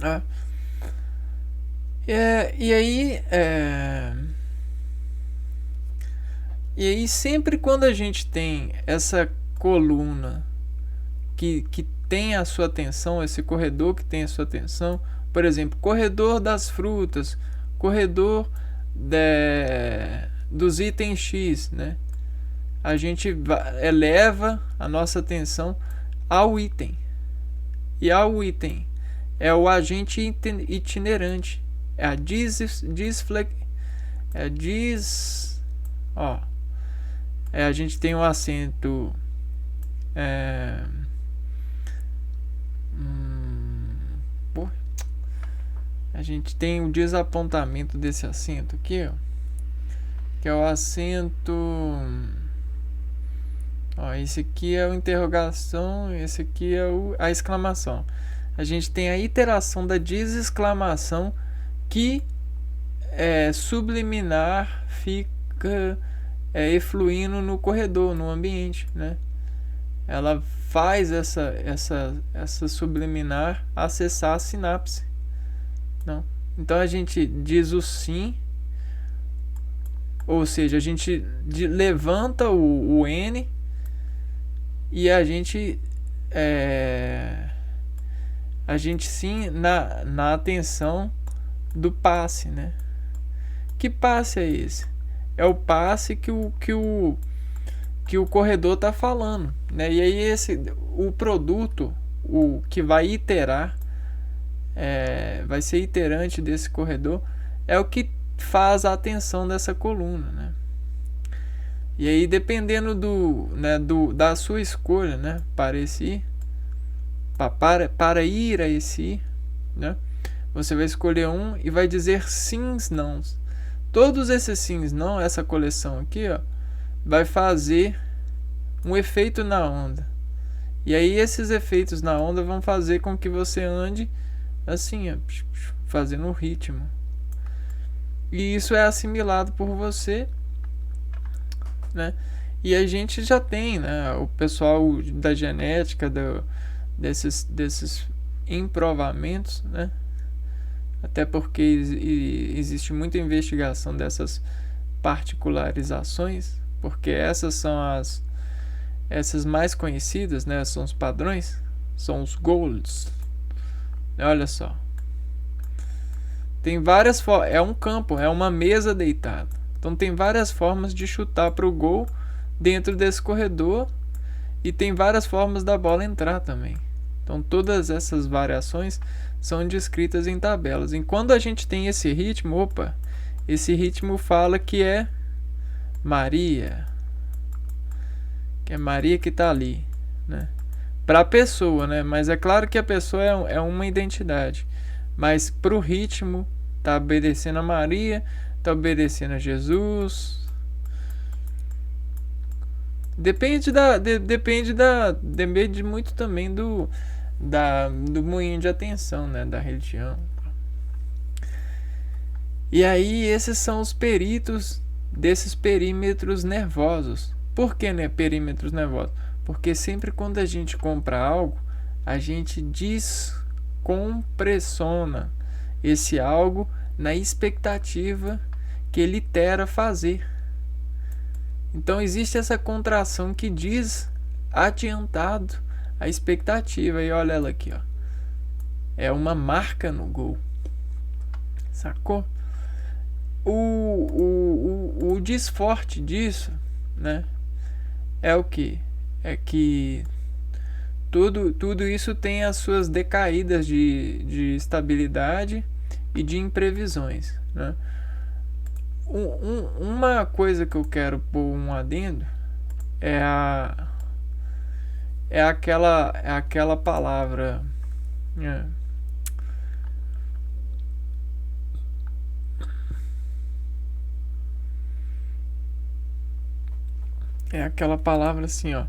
Speaker 1: Ah. E aí, e aí sempre quando a gente tem essa coluna que tem a sua tensão, esse corredor que tem a sua tensão, por exemplo, corredor das frutas, corredor dos itens X, né? A gente eleva a nossa atenção ao item. E ao item é o agente itinerante. É a a gente tem um acento a gente tem o desapontamento desse acento aqui, ó, que é o acento. Ó, esse aqui é o interrogação, esse aqui é a exclamação. A gente tem a iteração da desexclamação que subliminar fica efluindo no corredor, no ambiente, né? Ela faz essa subliminar acessar a sinapse. Não? Então a gente diz o sim, ou seja, a gente levanta o N e a gente sim na atenção do passe, né? Que passe é esse? É o passe que o corredor está falando, né? E aí o produto, o que vai iterar, vai ser iterante desse corredor, é o que faz a atenção dessa coluna, né? E aí, dependendo da sua escolha, né, para ir a esse, né, você vai escolher um e vai dizer sims, não. Todos esses sims, não, essa coleção aqui, ó, vai fazer um efeito na onda. E aí esses efeitos na onda vão fazer com que você ande assim, ó, fazendo o ritmo. E isso é assimilado por você, né? E a gente já tem, né, o pessoal da genética desses improvamentos, né? Até porque existe muita investigação dessas particularizações, porque essas são essas mais conhecidas, né? São os padrões, são os goals. Olha só, tem várias formas. É um campo, é uma mesa deitada. Então tem várias formas de chutar para o gol dentro desse corredor e tem várias formas da bola entrar também. Então todas essas variações são descritas em tabelas. E quando a gente tem esse ritmo, esse ritmo fala que é Maria, que é Maria que está ali, né? Para a pessoa, né? Mas é claro que a pessoa é uma identidade, mas para o ritmo está obedecendo a Maria, está obedecendo a Jesus. Depende muito também do moinho de atenção, né, da religião. E aí esses são os peritos desses perímetros nervosos. Por que, né, perímetros nervosos? Porque sempre quando a gente compra algo, a gente descompressiona esse algo na expectativa que ele itera fazer. Então existe essa contração que diz adiantado a expectativa. E olha ela aqui, ó. É uma marca no gol. Sacou? O desforte disso, né? É o que? É que tudo isso tem as suas decaídas de estabilidade e de imprevisões, né? Uma coisa que eu quero pôr um adendo é aquela palavra, né? É aquela palavra assim, ó.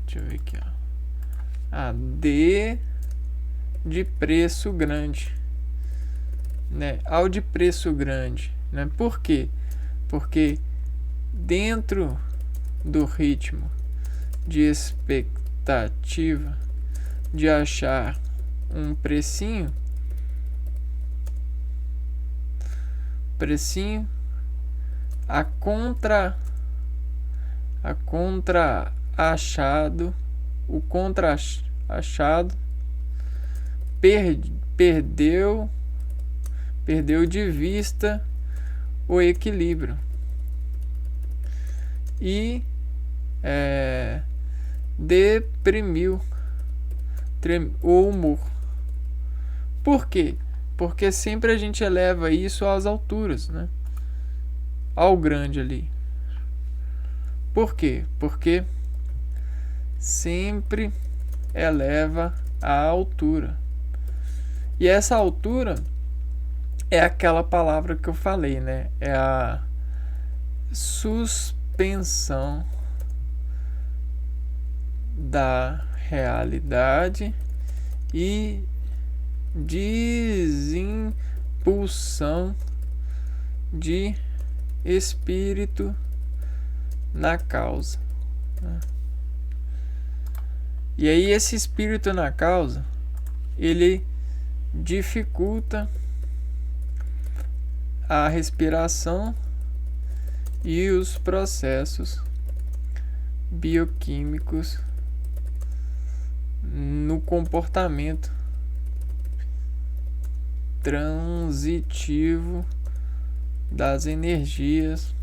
Speaker 1: Deixa eu ver aqui, ó. D de preço grande, né, ao de preço grande, né? Por quê? Porque dentro do ritmo de expectativa de achar um precinho a contra achado, o contra achado perdeu de vista o equilíbrio e deprimiu o humor. Por quê? Porque sempre a gente eleva isso às alturas, né? Ao grande ali. Por quê? Porque sempre eleva a altura. E essa altura é aquela palavra que eu falei, né? É a suspensão da realidade e desimpulsão de espírito na causa. E aí esse espírito na causa, ele dificulta a respiração e os processos bioquímicos no comportamento transitivo das energias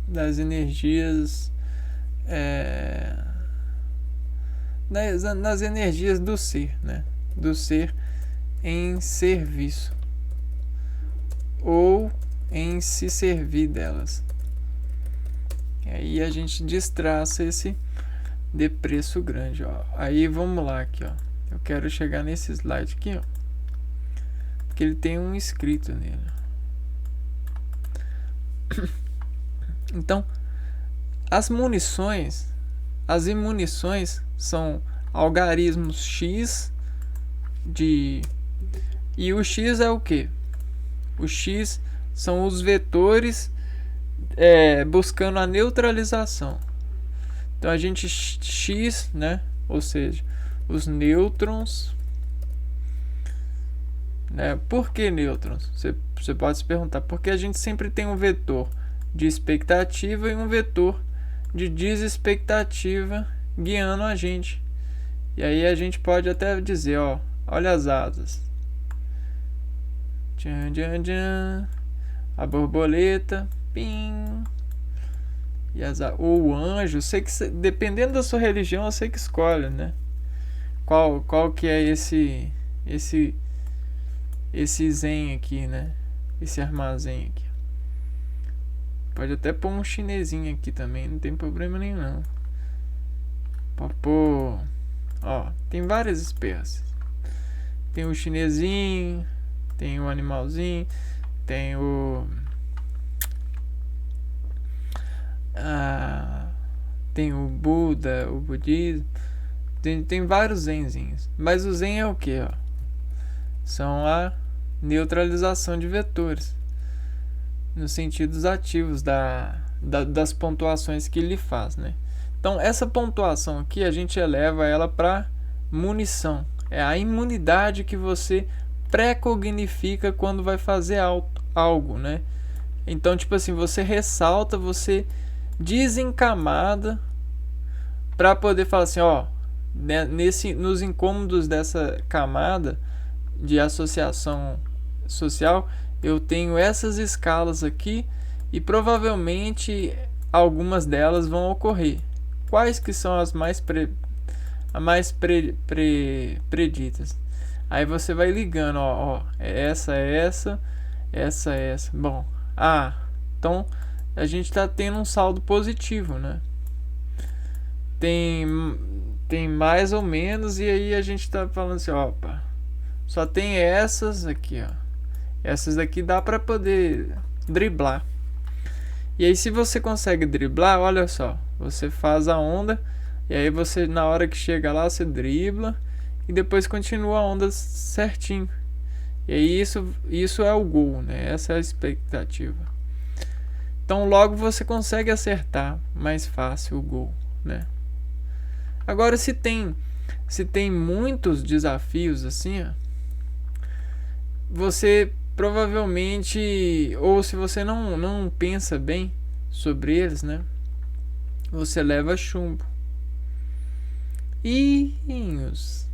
Speaker 1: nas energias do ser, né? Do ser em serviço ou em se servir delas. E aí a gente destraça esse depreço grande, ó. Aí vamos lá aqui, ó. Eu quero chegar nesse slide aqui, ó, porque ele tem um escrito nele. Então, as imunições são algarismos X e o X é o que? O X são os vetores buscando a neutralização. Então a gente X, né? Ou seja, os nêutrons, né? Por que nêutrons? Você pode se perguntar. Porque a gente sempre tem um vetor de expectativa e um vetor de desexpectativa guiando a gente. E aí a gente pode até dizer, ó, olha as asas. Tchan, tchan, tchan. A borboleta, pim. E ou o anjo, sei que dependendo da sua religião, você que escolhe, né? Qual que é esse zen aqui, né? Esse armazém aqui. Pode até pôr um chinesinho aqui também, não tem problema nenhum não. Pode pôr, ó, tem várias espécies. Tem o chinesinho, tem o animalzinho, tem o tem o Buda, o budismo, tem vários zenzinhos. Mas o zen é o que, ó? São a neutralização de vetores nos sentidos ativos das pontuações que ele faz, né? Então essa pontuação aqui a gente eleva ela para munição. É a imunidade que você pré-cognifica quando vai fazer algo, né? Então, tipo assim, você ressalta, você desencamada para poder falar assim, ó, né, nos incômodos dessa camada de associação social, eu tenho essas escalas aqui e provavelmente algumas delas vão ocorrer. Quais que são as mais preditas? Aí você vai ligando, ó, essa. Bom, então a gente está tendo um saldo positivo, né? Tem mais ou menos, e aí a gente está falando assim, opa, só tem essas aqui, ó. Essas daqui dá para poder driblar. E aí se você consegue driblar, olha só, você faz a onda e aí você, na hora que chega lá, você dribla e depois continua a onda certinho. E aí isso é o gol, né? Essa é a expectativa. Então logo você consegue acertar mais fácil o gol, né? Agora se tem muitos desafios assim, ó, você provavelmente, ou se você não pensa bem sobre eles, né? Você leva chumbo. Inhos.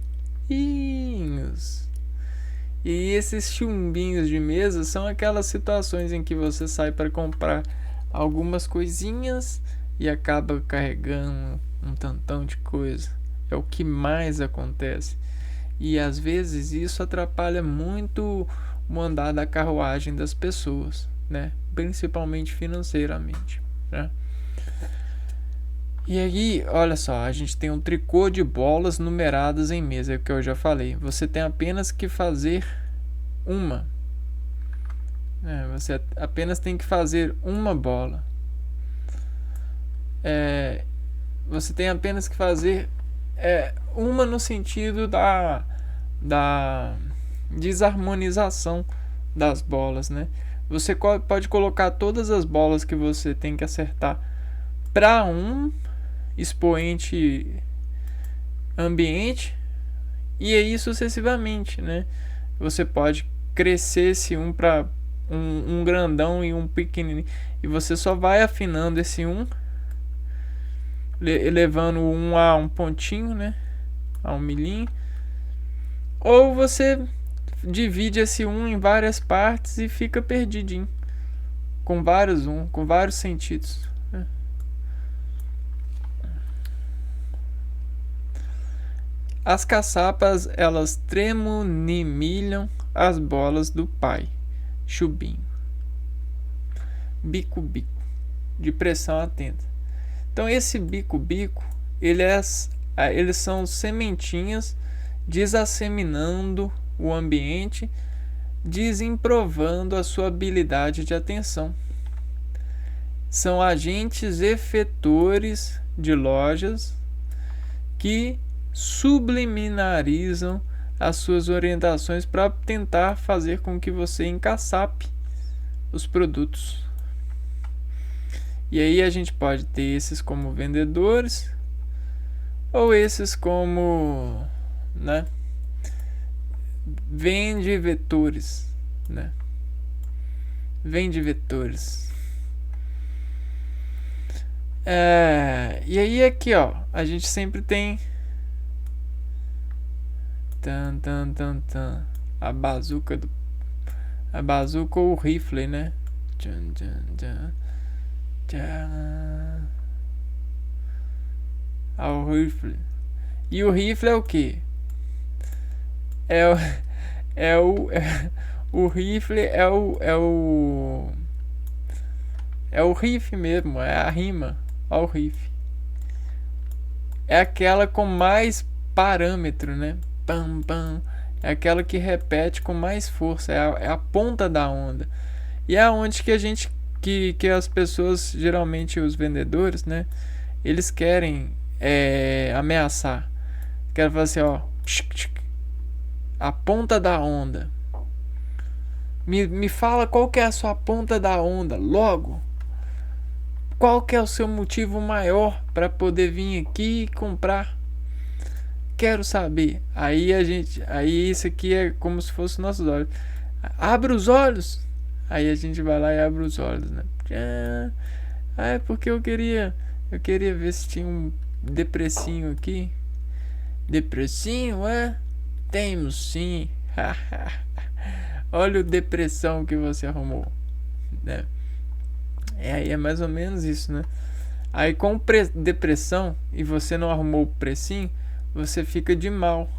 Speaker 1: E esses chumbinhos de mesa são aquelas situações em que você sai para comprar algumas coisinhas e acaba carregando um tantão de coisa. É o que mais acontece. E às vezes isso atrapalha muito o andar da carruagem das pessoas, né? Principalmente financeiramente, né? E aí, olha só, a gente tem um tricô de bolas numeradas em mesa, é o que eu já falei. Você tem apenas que fazer uma. Você apenas tem que fazer uma bola. Você tem apenas que fazer uma no sentido da desarmonização das bolas, né? Você pode colocar todas as bolas que você tem que acertar para um expoente ambiente e aí sucessivamente, né? Você pode crescer esse um para um grandão e um pequenininho e você só vai afinando esse um, elevando um a um pontinho, né? A um milhinho. Ou você divide esse um em várias partes e fica perdidinho com vários sentidos, né? As caçapas, elas tremonimilham as bolas do pai. Chubinho. Bico-bico. De pressão atenta. Então esse bico-bico, eles são sementinhas desasseminando o ambiente, desimprovando a sua habilidade de atenção. São agentes efetores de lojas que subliminarizam as suas orientações para tentar fazer com que você encaçape os produtos. E aí a gente pode ter esses como vendedores ou esses como, né, vende vetores, né? Vende vetores. E aí aqui, ó, a gente sempre tem a bazuca ou o rifle, né? O rifle. E o rifle é o que? O rifle é o riff mesmo, é a rima ao riff. É aquela com mais parâmetro, né? Pam, pam. É aquela que repete com mais força, é a ponta da onda. E é onde que a gente que as pessoas, geralmente os vendedores, né, eles querem ameaçar. Querem falar assim, ó, a ponta da onda. Me fala qual que é a sua ponta da onda, logo. Qual que é o seu motivo maior para poder vir aqui e comprar? Quero saber. Aí isso aqui é como se fosse nossos olhos. Abre os olhos. Aí a gente vai lá e abre os olhos, né? É porque eu queria ver se tinha um depressinho aqui. Depressinho, é? Temos sim. Olha o depressão que você arrumou, né? Aí é mais ou menos isso, né? Aí com depressão e você não arrumou o precinho, você fica de mal.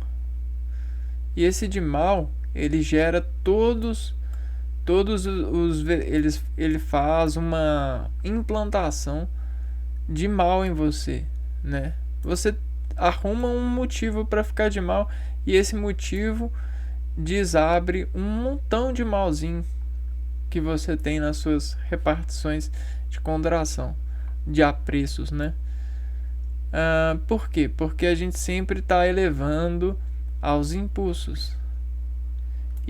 Speaker 1: E esse de mal, ele gera todos os ele faz uma implantação de mal em você, né? Você arruma um motivo para ficar de mal e esse motivo desabre um montão de malzinho que você tem nas suas repartições de contração, de apreços, né? Por quê? Porque a gente sempre está elevando aos impulsos.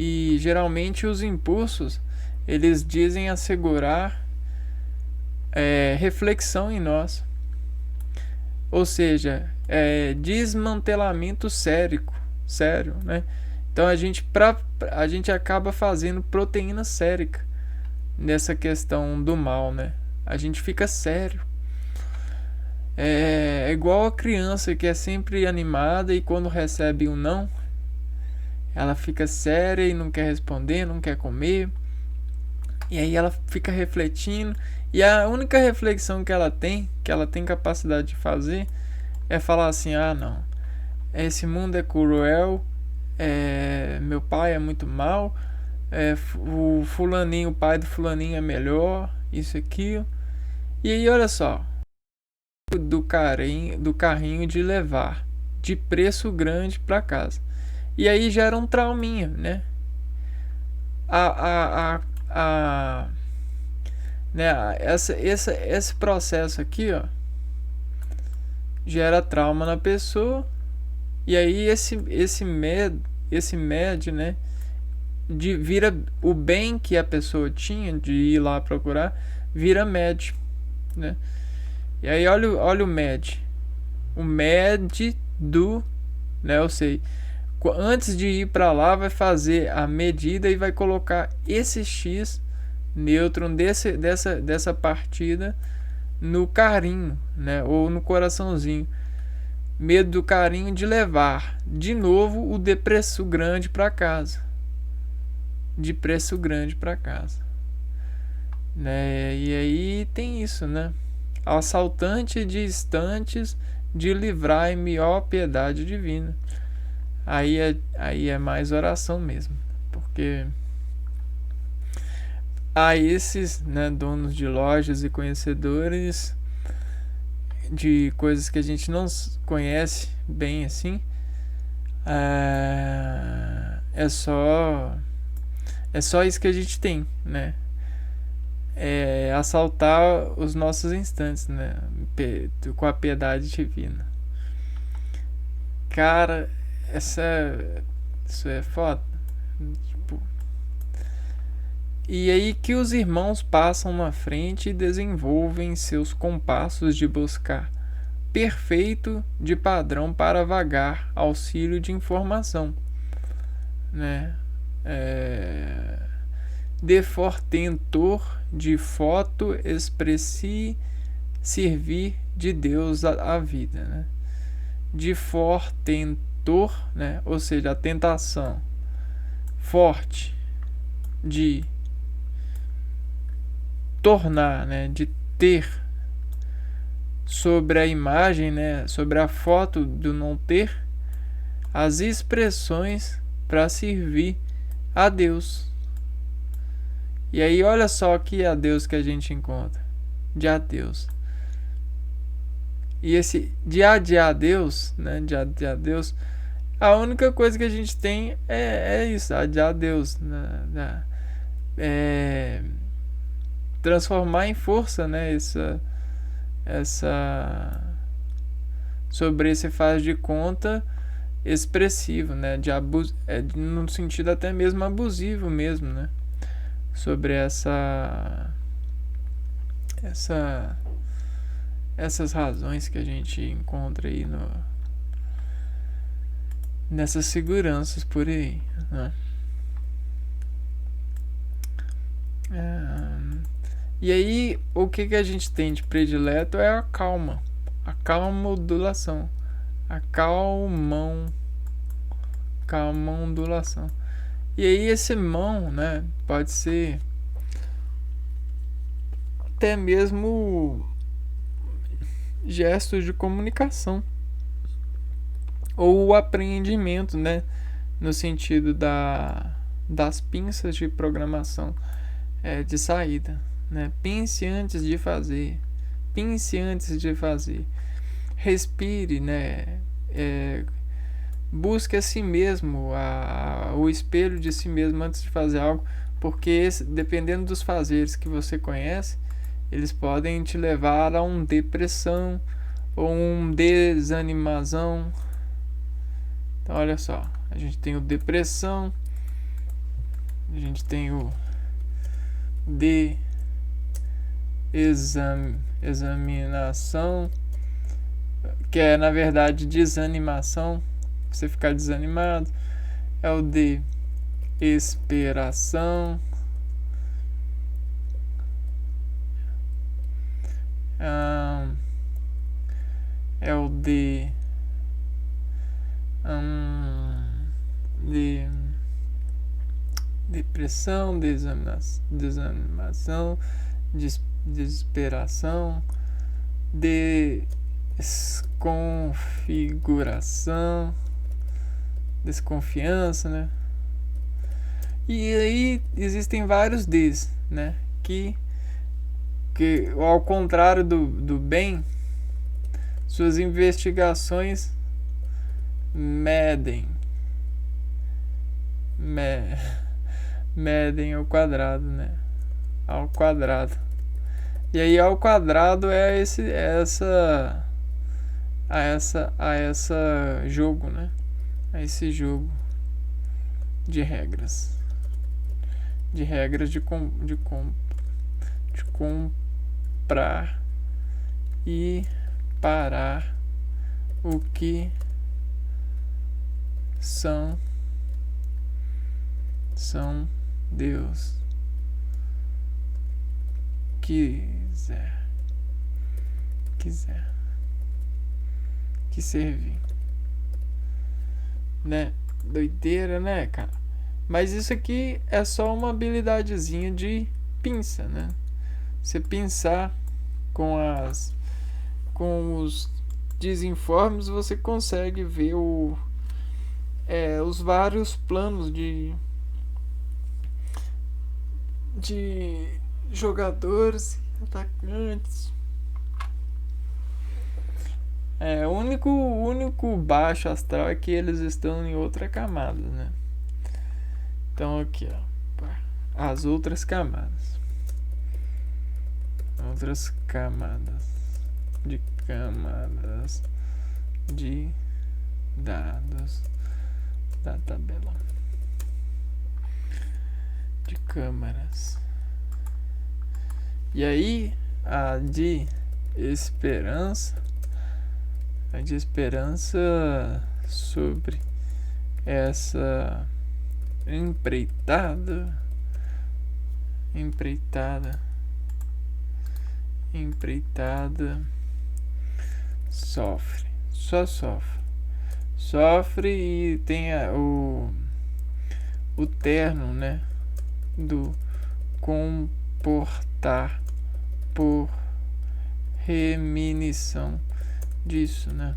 Speaker 1: E geralmente os impulsos, eles dizem assegurar reflexão em nós. Ou seja, desmantelamento sério, né? Então a gente acaba fazendo proteína sérica nessa questão do mal, né? A gente fica sério. É igual a criança que é sempre animada e quando recebe um não, ela fica séria e não quer responder, não quer comer. E aí ela fica refletindo. E a única reflexão que ela tem capacidade de fazer, é falar assim: ah, não, esse mundo é cruel, meu pai é muito mal, o fulaninho, o pai do fulaninho é melhor, isso aqui. E aí olha só, do carrinho de levar de preço grande para casa. E aí gera um trauminha, né? A né, esse processo aqui, ó, gera trauma na pessoa. E aí esse médio, né, vira o bem que a pessoa tinha de ir lá procurar, vira médio, né? E aí olha o médio. O médio do, né, eu sei. Antes de ir para lá, vai fazer a medida e vai colocar esse X nêutron dessa partida no carinho, né, ou no coraçãozinho. Medo do carinho de levar de novo o de preço grande para casa. De preço grande para casa. Né? E aí tem isso, né? Assaltante de instantes, de livrai-me, ó piedade divina. Aí é mais oração mesmo. Porque há esses, né, donos de lojas e conhecedores de coisas que a gente não conhece bem assim. É só isso que a gente tem, né? Assaltar os nossos instantes, né? Com a piedade divina. Cara, isso é foda. Tipo, e aí que os irmãos passam na frente e desenvolvem seus compassos de buscar perfeito de padrão para vagar, auxílio de informação, né? De fortentor de foto expressi servir de Deus a vida, né? De fortentor, né? Ou seja, a tentação forte de tornar, né? De ter sobre a imagem, né? Sobre a foto do não ter as expressões para servir a Deus. E aí olha só que a Deus que a gente encontra. De a Deus. E esse de a Deus, né? De a Deus, a única coisa que a gente tem é isso, a Deus, né? Transformar em força, né? Essa sobre esse faz de conta expressivo, né? De no sentido até mesmo abusivo mesmo, né? Sobre essas razões que a gente encontra aí nessas seguranças por aí, né? E aí o que a gente tem de predileto é a calma ondulação, a calma ondulação. E aí esse mão, né, pode ser até mesmo gestos de comunicação ou o apreendimento, né, no sentido das pinças de programação de saída, né? Pense antes de fazer, respire, né? Busque a si mesmo, o espelho de si mesmo antes de fazer algo, porque dependendo dos fazeres que você conhece, eles podem te levar a uma depressão ou uma desanimação. Então olha só, a gente tem o depressão, A gente tem o de examinação, que é na verdade desanimação, você ficar desanimado. É o de esperação, é o de depressão, desanimação, desesperação, desconfiguração, desconfiança, né? E aí existem vários Ds, né? Que ao contrário do bem, suas investigações medem ao quadrado, né? Ao quadrado. E aí ao quadrado é essa jogo, né? A esse jogo de regras. De regras de comprar e parar o que são Deus quiser que servir, né? Doideira, né, cara? Mas isso aqui é só uma habilidadezinha de pinça, né? Você pensar com os desinformes, você consegue ver os vários planos de jogadores, atacantes. O único baixo astral é que eles estão em outra camada, né? Então aqui, ó, as outras camadas. Outras camadas de dados da tabela de câmaras. E aí a de esperança sobre essa empreitada sofre e tem o terno, né, do comportar por remissão disso, né?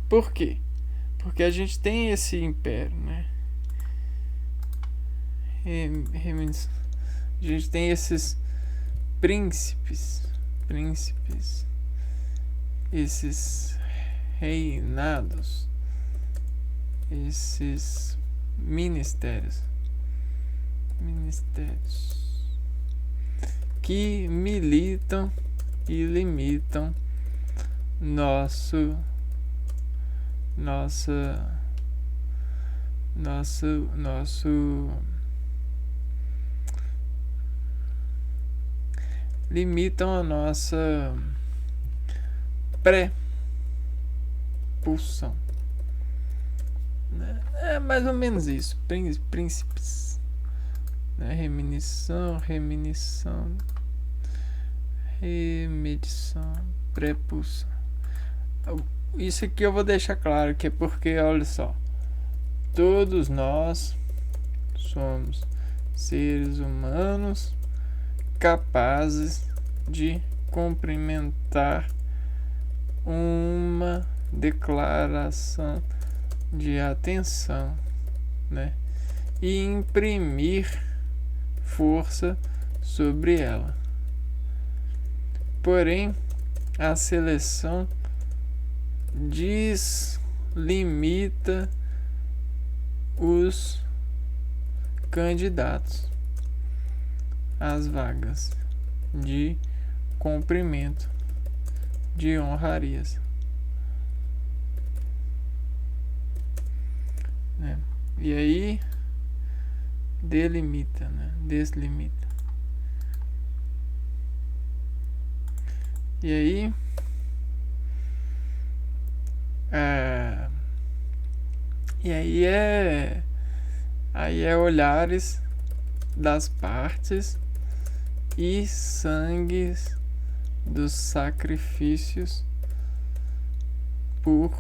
Speaker 1: Por quê? Porque a gente tem esse império, né? A gente tem esses príncipes, esses reinados, esses ministérios que militam e limitam nosso limitam a nossa pré-pulsão, né? É mais ou menos isso. Príncipes, né? Remedição, pré-pulsão. Isso aqui eu vou deixar claro que é porque, olha só, todos nós somos seres humanos capazes de cumprimentar uma declaração de atenção, né? E imprimir força sobre ela. Porém, a seleção deslimita os candidatos às vagas de cumprimento de honrarias, né? E aí delimita, né? Deslimita. E aí, aí é olhares das partes e sangues dos sacrifícios por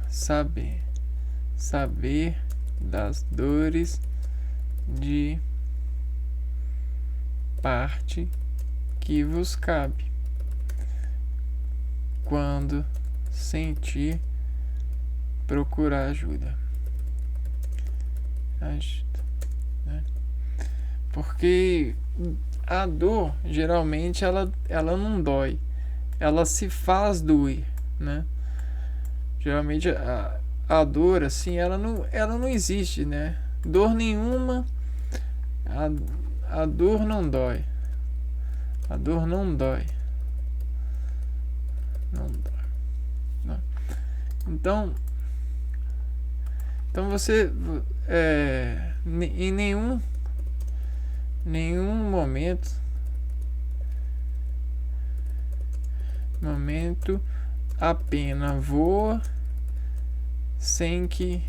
Speaker 1: saber das dores de parte que vos cabe quando sentir procurar ajuda, né? Porque a dor geralmente ela não dói, ela se faz doer, né? Geralmente a dor assim ela não existe, né? Dor nenhuma, a dor não dói, a dor não dói, não dói, né? Então você em nenhum momento a pena voa sem que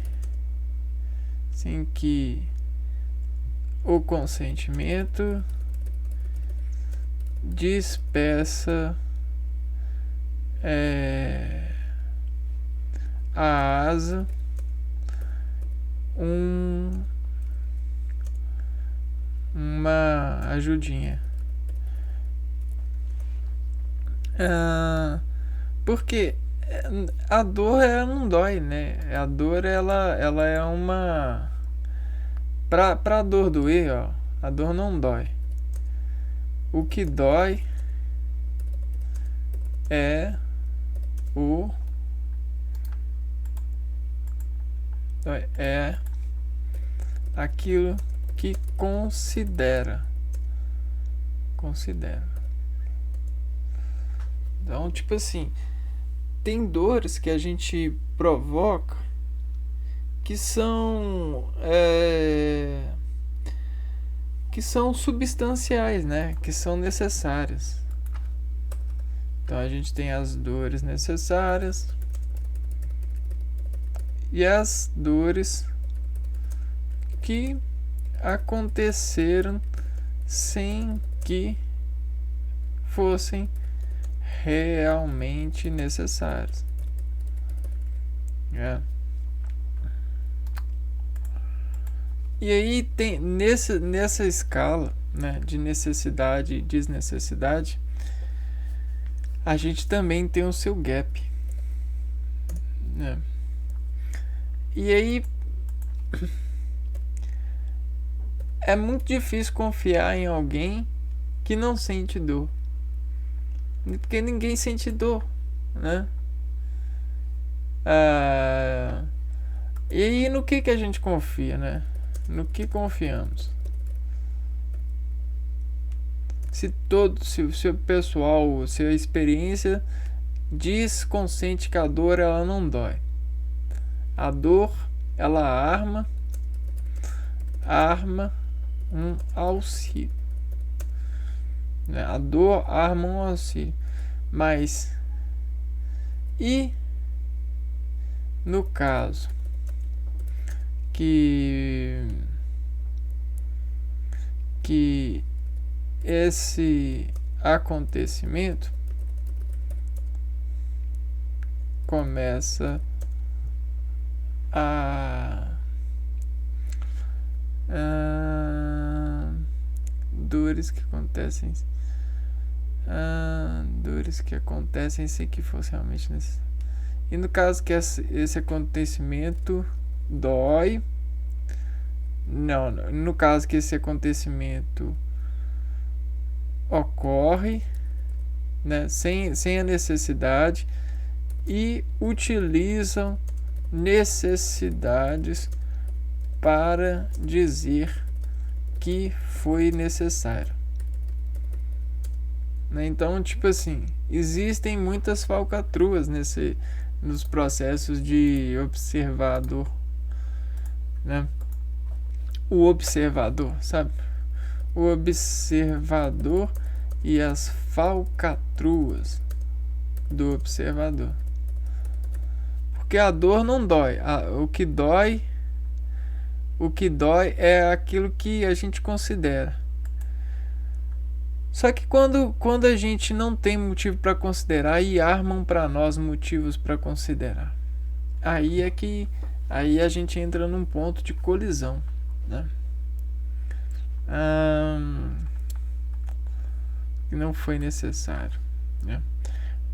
Speaker 1: o consentimento despeça a asa uma ajudinha. Porque a dor ela não dói, né? A dor ela é uma pra dor doer, ó, a dor não dói. O que dói é aquilo que considera. Então, tipo assim, tem dores que a gente provoca que são substanciais, né? Que são necessárias. Então a gente tem as dores necessárias e as dores que aconteceram sem que fossem realmente necessários. E aí tem nessa escala, né, de necessidade e desnecessidade, a gente também tem o seu gap, né? E aí é muito difícil confiar em alguém que não sente dor, porque ninguém sente dor, né? E aí no que a gente confia, né? No que confiamos? Se o seu pessoal, se a experiência diz consciente que a dor ela não dói, a dor ela arma um auxílio, né? A dor arma um auxílio, mas e no caso que esse acontecimento começa dores que acontecem sem que fosse realmente necessário. E no caso que esse acontecimento dói, não, no caso que esse acontecimento ocorre, né, sem a necessidade, e utilizam necessidades para dizer que foi necessário, né? Então, tipo assim, existem muitas falcatruas nos processos de observador, né? O observador, sabe? O observador e as falcatruas do observador. Porque a dor não dói. O que dói é aquilo que a gente considera. Só que quando a gente não tem motivo para considerar e armam para nós motivos para considerar, aí a gente entra num ponto de colisão, né? Que não foi necessário, né?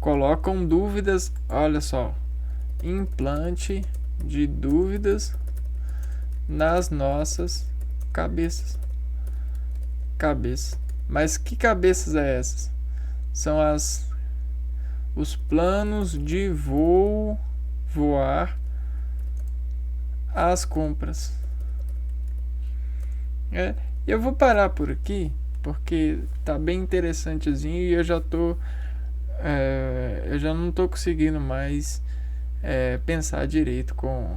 Speaker 1: Colocam dúvidas, olha só, implante de dúvidas nas nossas cabeças. Mas que cabeças é essas? São os planos de voar às compras. Eu vou parar por aqui porque tá bem interessantezinho e eu já não tô conseguindo mais pensar direito com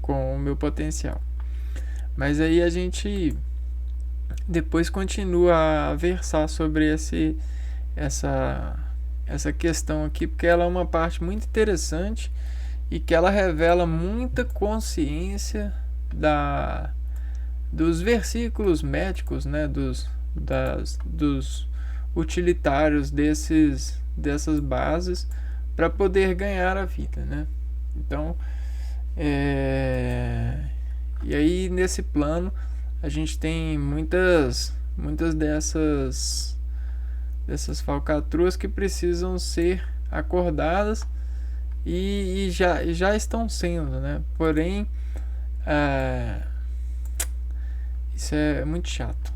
Speaker 1: o meu potencial. Mas aí a gente depois continua a versar sobre essa questão aqui, porque ela é uma parte muito interessante e que ela revela muita consciência dos versículos médicos, né, dos utilitários dessas bases para poder ganhar a vida, né? Então, e aí nesse plano a gente tem muitas dessas falcatruas que precisam ser acordadas e já estão sendo, né? Porém, isso é muito chato,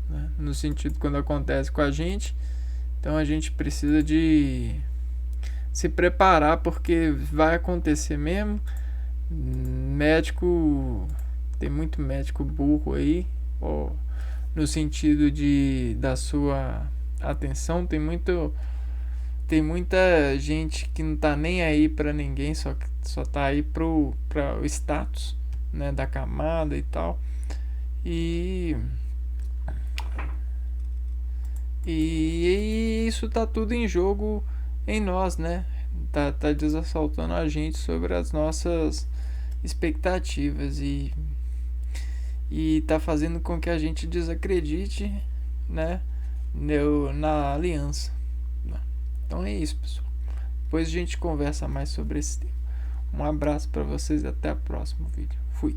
Speaker 1: né? No sentido quando acontece com a gente, então a gente precisa de se preparar porque vai acontecer mesmo. Tem muito médico burro aí, no sentido da sua atenção. Tem muita gente que não tá nem aí para ninguém, só tá aí para o status, né, da camada e tal. E isso tá tudo em jogo em nós, né? Tá desassaltando a gente sobre as nossas expectativas e tá fazendo com que a gente desacredite, né, na aliança. Então é isso, pessoal. Depois a gente conversa mais sobre esse tema. Um abraço para vocês e até o próximo vídeo. Fui.